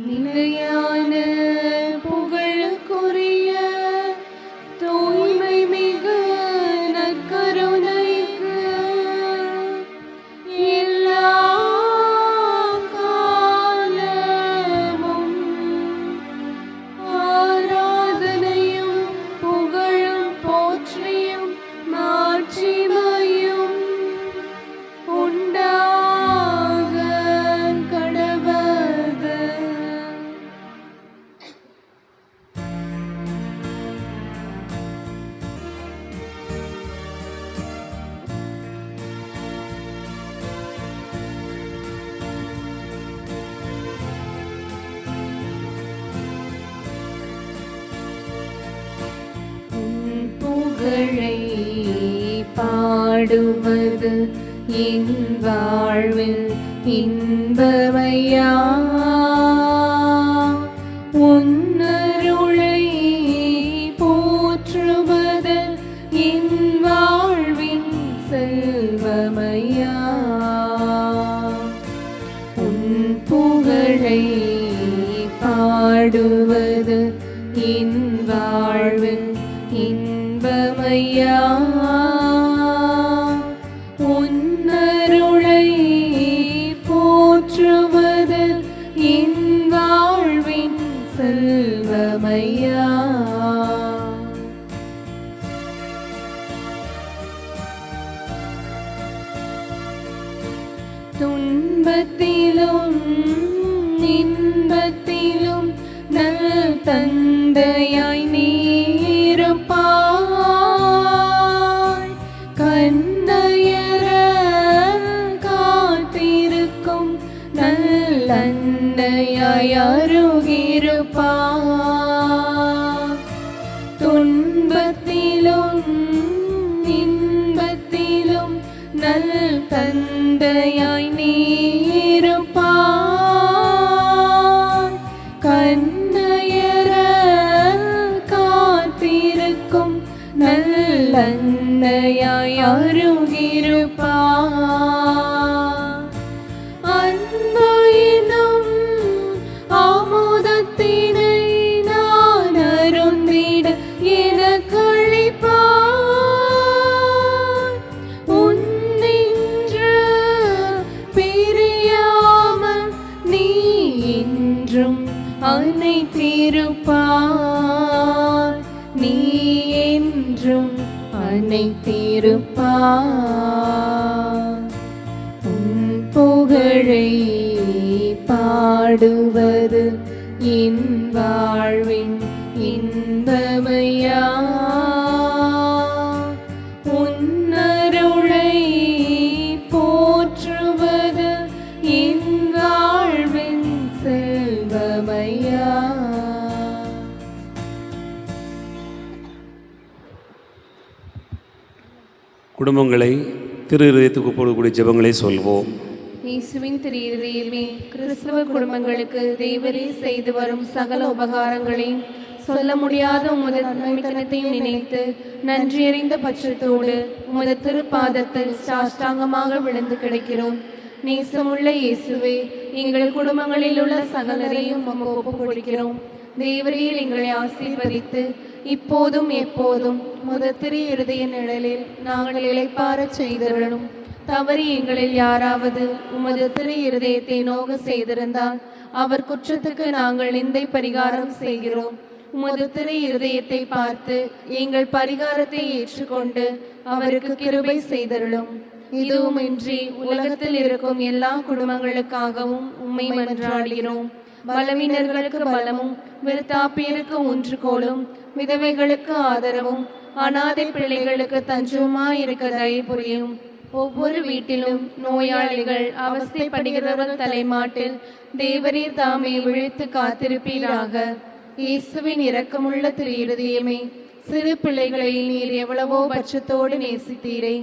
[SPEAKER 2] நிலையான புகழுக்குரிய தூய்மை மிகு நற்கருணைக்கு எல்லா காலமும் ஆராதனையும் புகழும் போற்றியும் மாட்சிமையும் உண்டாக கடவது. உன் புகழை பாடுவது என் வாழ்வில் இன்பமையா. உன்னருளை போற்றுவது என் வாழ்வின் செல்வமையா. உன் புகழை பாடுவது என் வாழ்வில் இன்பமையா. உன்னருளை போற்றுவது என் வாழ்வின் செல்வமையா. துன்பத்திலும் இன்பத்திலும் நல் தந்தையாய் நீருப்பாய். கண்ணையர காத்திருக்கும் நல்லன்னையாய் அருகிருப்பாய். துன்பத்திலும் இன்பத்திலும் நல் தந்தையாய் நீருப்பாய். கண்ணையர காத்திருக்கும் நல்லன்னையாய் அருகிருப்பாய். அன்பு எனும் ஆமோதத்தினை நான் அருந்திட எனக்கு அளிப்பாய். உன்னின்று பிரியாமல் நீ என்றும் அனைத்திருப்பாய். நீ என்றும் அனைத்திருப்பாய். உன் புகழை பாடுவது என் வாழ்வின் இன்பமையா. உன்னருளை போற்றுவது என் வாழ்வின் செல்வமையா.
[SPEAKER 1] குடும்பங்களை திரு இதயத்துக்கு போடக்கூடிய ஜெபங்களை சொல்வோம்.
[SPEAKER 2] இயேசுவின் திரு இருதயமே, கிறிஸ்தவ குடும்பங்களுக்கு தேவரே செய்து வரும் சகல உபகாரங்களையும் சொல்ல முடியாத உமது நன்மைத்தனத்தையும் நினைத்து நன்றியறிந்த பட்சத்தோடு உமது திருப்பாதத்தில் சாஷ்டாங்கமாக விழுந்து கிடக்கிறோம். நேசமுள்ள இயேசுவே, எங்கள் குடும்பங்களில் உள்ள சகலரையும் உமக்கு ஒப்புக் கொடுக்கிறோம். தேவரீர் எங்களை ஆசீர்வதித்து இப்போதும் எப்போதும் உமது திரு இருதய நிழலில் நாங்கள் இளைப்பாறச் செய்தருளும். தவறி எங்களில் யாராவது உமது திரு இருதயத்தை நோக செய்திருந்தால் அவர் குற்றத்துக்கு நாங்கள் நிந்தை பரிகாரம் செய்கிறோம். உமது திரு இருதயத்தை பார்த்து எங்கள் பரிகாரத்தை ஏற்றுக்கொண்டு அவருக்கு கிருபை செய்தருளும். இதுவுமின்றி உலகத்தில் இருக்கும் எல்லா குடும்பங்களுக்காகவும் உம்மை மன்றாடுகிறோம். பலவீனர்களுக்கு பலமும் விருத்தாப்பியருக்கு ஒன்றுகோலும் விதவைகளுக்கு ஆதரவும் அனாதை பிள்ளைகளுக்கு தஞ்சமாயிருக்க தயை புரியும். ஒவ்வொரு வீட்டிலும் நோயாளிகள் அவஸ்தைப்படுகிறவர்கள் தலைமாட்டில் தேவரீர் தாமே விழித்து காத்திருப்பீராக. இயேசுவின் இரக்கமுள்ள திரு இருதயமே, சிறு பிள்ளைகளை நீர் எவ்வளவோ பட்சத்தோடு நேசித்தீரே.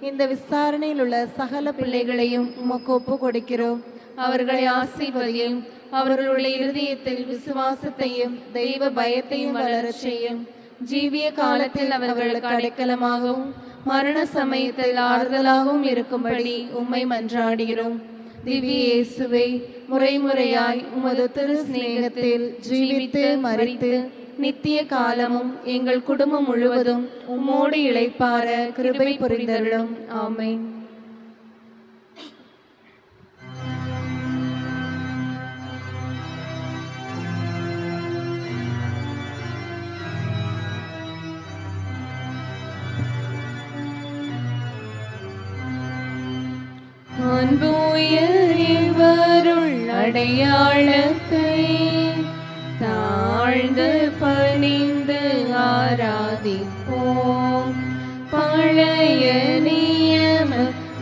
[SPEAKER 2] இந்த விசாரணையில் உள்ள சகல பிள்ளைகளையும் உமக்கு ஒப்பு கொடுக்கிறோம். அவர்களை ஆசீர்வதியும். அவர்களுடைய இருதயத்தில் விசுவாசத்தையும் தெய்வ பயத்தையும் வளரச் செய்யும். ஜீவிய காலத்தில் அவர்களுக்கு அடைக்கலமாகவும் மரண சமயத்தில் ஆறுதலாகவும் இருக்கும்படி உம்மை மன்றாடுகிறோம். திவ்ய இயேசுவே, முறைமுறையாய் உமது திரு சிநேகத்தில் ஜீவித்து மரித்து நித்திய காலமும் எங்கள் குடும்பம் முழுவதும் உம்மோடு இளைப்பார கிருபை புரிந்தருளும். ஆமென். அன்புயரிவருள் அடையாளத்தை தாழ்ந்து பணிந்து ஆராதிப்போம். பழைய நியம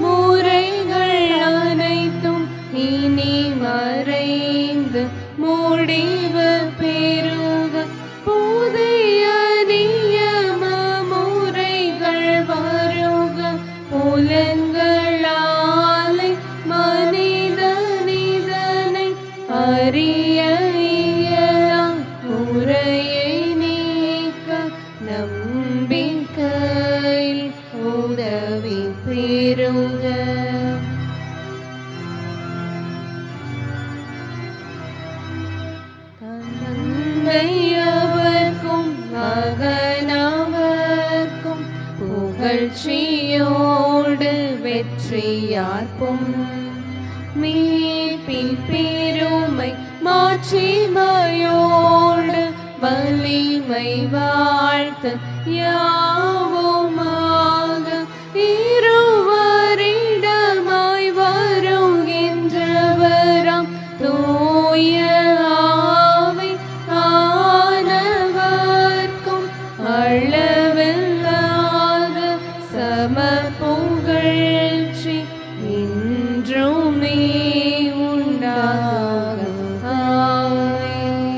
[SPEAKER 2] முறைகள் அனைத்தும் இனி மறைந்து முடிவு பெறுக. புதிய நியம முறைகள் வருக. புலன்களாலே மனிதனை அறிய இயலா முறையை நீக்க நம்பிக்கையில் உதவி பெறுக. தந்தையவர்க்கும் மகனவர்க்கும் புகழ்ச்சியோடு வெற்றியார்க்கும் மீட்பின் பெருமை மாட்சிமையோடு வலிமை வாழ்த்து யாவுமாக இருவரிடமாய் வருகின்றவராம் தூய ஆவி ஆனவர்க்கும் அளவில்லாத சம புகழ்ச்சி இன்றுமே உண்டாக. ஆமென்.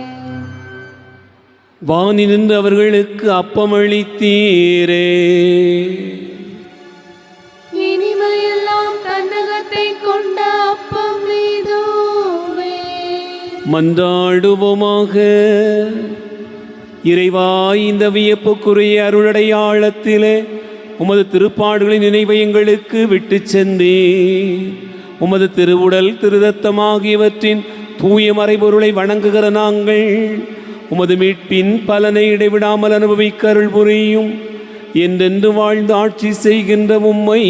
[SPEAKER 1] வானி நின்று அவர்களுக்கு அப்பமளித்தீரே.
[SPEAKER 2] இனிமையெல்லாம் தன்னகத்தை கொண்ட அப்பம் இதுவே.
[SPEAKER 1] மன்றாடுவோமாக. இறைவா, இந்த வியப்புக்குரிய அருளடையாளத்திலே உமது திருப்பாடுகளின் நினைவை எங்களுக்கு விட்டு சென்றீர். உமது திருவுடல் திருரத்தம் ஆகியவற்றின் தூய மறைபொருளை வணங்குகிற நாங்கள் உமது மீட்பின் பலனை இடைவிடாமல் அனுபவிக்க அருள் புரியும். என்றென்று வாழ்ந்து ஆட்சி செய்கின்ற உம்மை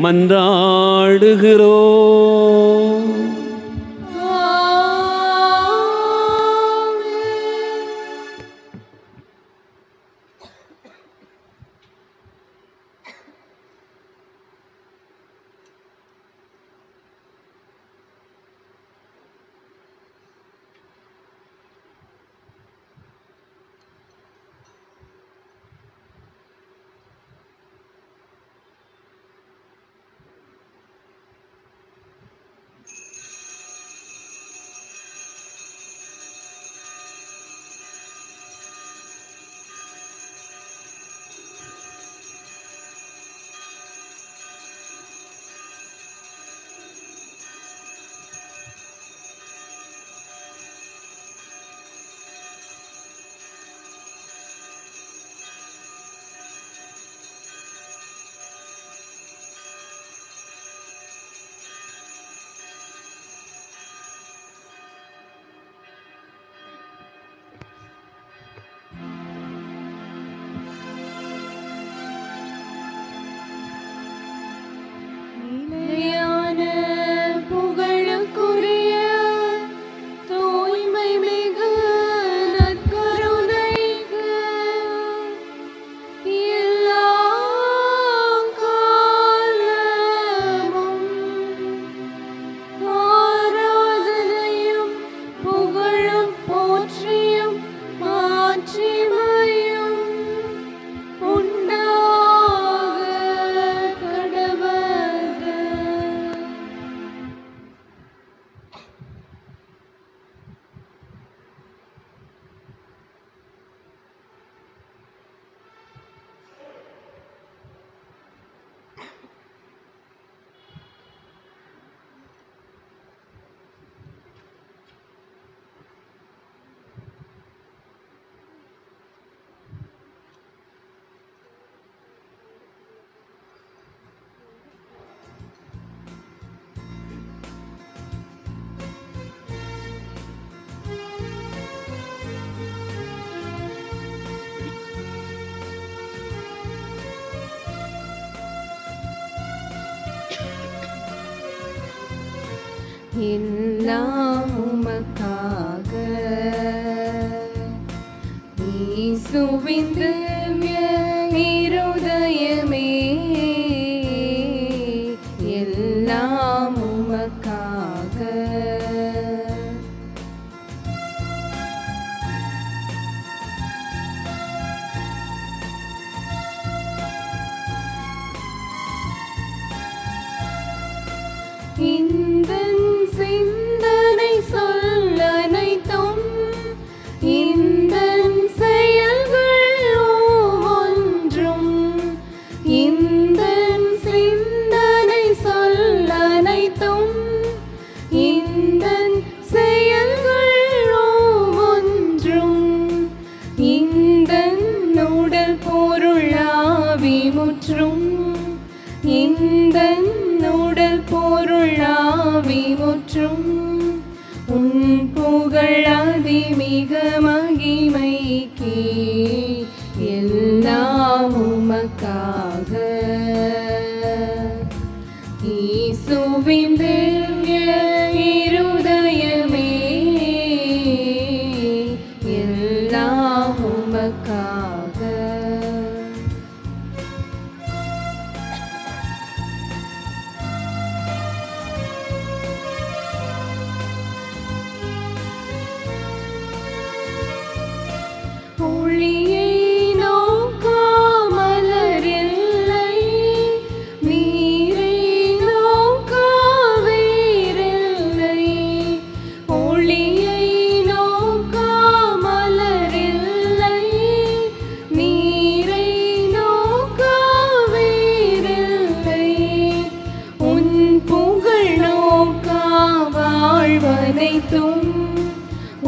[SPEAKER 1] மன்றாடுகிறோம்.
[SPEAKER 2] எல்லாம் உமக்காக. இயேசுவின் திவ்ய இருதயமே, எல்லாம் உமக்காக. இந்தன் சிந்தனை சொல்லனைத்தும், இந்தன் செயல்கள் ஒவ்வொன்றும், இந்தன் சிந்தனை சொல்லனைத்தும், இந்தன் செயல்கள் ஒவ்வொன்றும், இந்தன் உடல் பொருளாவி முற்றும், இந்தன் உடல் பொருளாவி முற்றும், உன் புகழ் அதிமிக மகிமைக்கே, எல்லாம் உமக்காக. இயேசுவின் திவ்ய இருதயமே, எல்லாம் உமக்காக. ஒளியை நோக்காமலரில்லை, நீரை நோக்காவேரில்லை. ஒளியை நோக்காமலரில்லை, நீரை நோக்காவேரில்லை. உன் புகழ் நோக்கா வாழ்வனைத்தும்,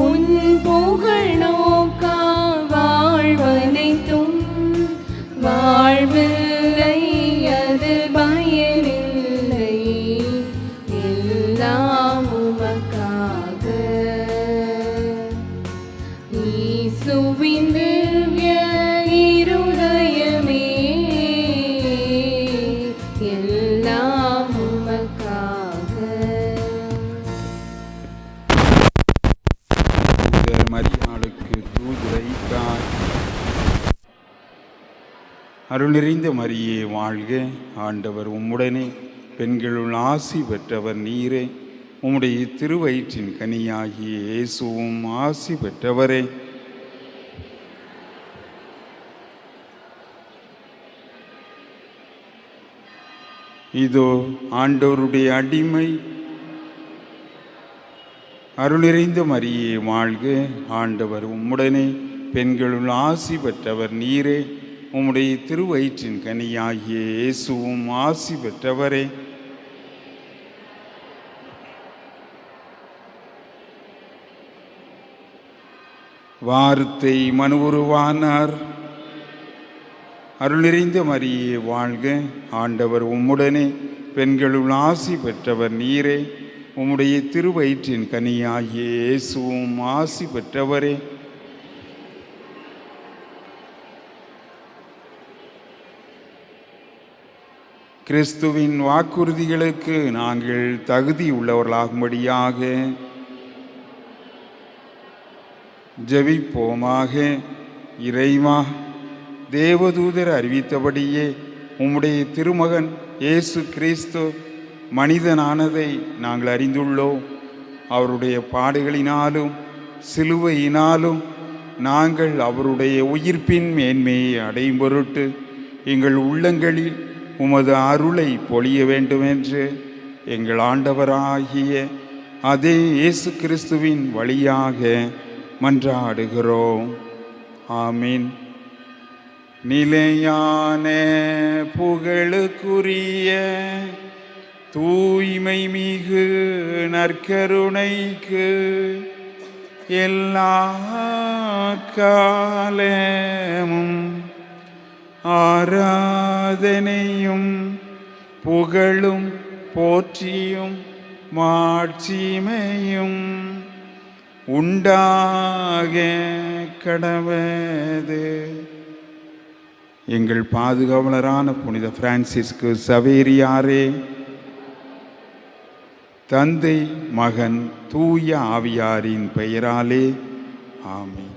[SPEAKER 2] உன் புகழ் நோக்கா வாழ்வனைத்தும், வாழ்வில்லை அது பயனில்லை, எல்லாம் உமக்காக. இயேசுவின் திவ்ய இருதயமே, எல்லாம் உமக்காக.
[SPEAKER 5] மரியாளுக்கு தூதுரைத்தார். அருள் நிறைந்த மரியே வாழ்க, ஆண்டவர் உம்முடனே, பெண்களுள் ஆசி பெற்றவர் நீரே, உம்முடைய திருவயிற்றின் கனியாகிய இயேசுவும் ஆசி பெற்றவரே. இதோ ஆண்டவருடைய அடிமை. அருள் நிறைந்த மரியே வாழ்க, ஆண்டவர் உம்முடனே, பெண்களுள் ஆசி பெற்றவர் நீரே, உம்முடைய திருவயிற்றின் கனியாகிய இயேசுவும் ஆசி பெற்றவரே. வார்த்தை மனு உருவானார். அருள் நிறைந்த மரியே வாழ்க, ஆண்டவர் உம்முடனே, பெண்களுள் ஆசி பெற்றவர் நீரே, உம்முடைய திருவயிற்றின் கனியாகிய இயேசுவும் ஆசி பெற்றவரே. கிறிஸ்துவின் வாக்குறுதிகளுக்கு நாங்கள் தகுதி உள்ளவர்களாகும்படியாக ஜெபிப்போமாக. இறைவா, தேவதூதர் அறிவித்தபடியே உம்முடைய திருமகன் இயேசு கிறிஸ்து மனிதனானதை நாங்கள் அறிந்துள்ளோம். அவருடைய பாடுகளினாலும் சிலுவையினாலும் நாங்கள் அவருடைய உயிர்ப்பின் மேன்மையை அடையும் பொருட்டு எங்கள் உள்ளங்களில் உமது அருளை பொழிய வேண்டுமென்று எங்கள் ஆண்டவராகிய அதே இயேசு கிறிஸ்துவின் வழியாக மன்றாடுகிறோம். ஆமீன். நிலையான புகழுக்குரிய தூய்மை மிகு நற்கருணைக்கு எல்லா காலமும் ஆராதனையும் புகழும் போற்றியும் மாட்சிமையும் உண்டாக கடவது. எங்கள் பாதுகாவலரான புனித பிரான்சிஸ்கு சவேரியாரே, தந்தை, மகன், தூய ஆவியாரின் பெயராலே ஆமென்.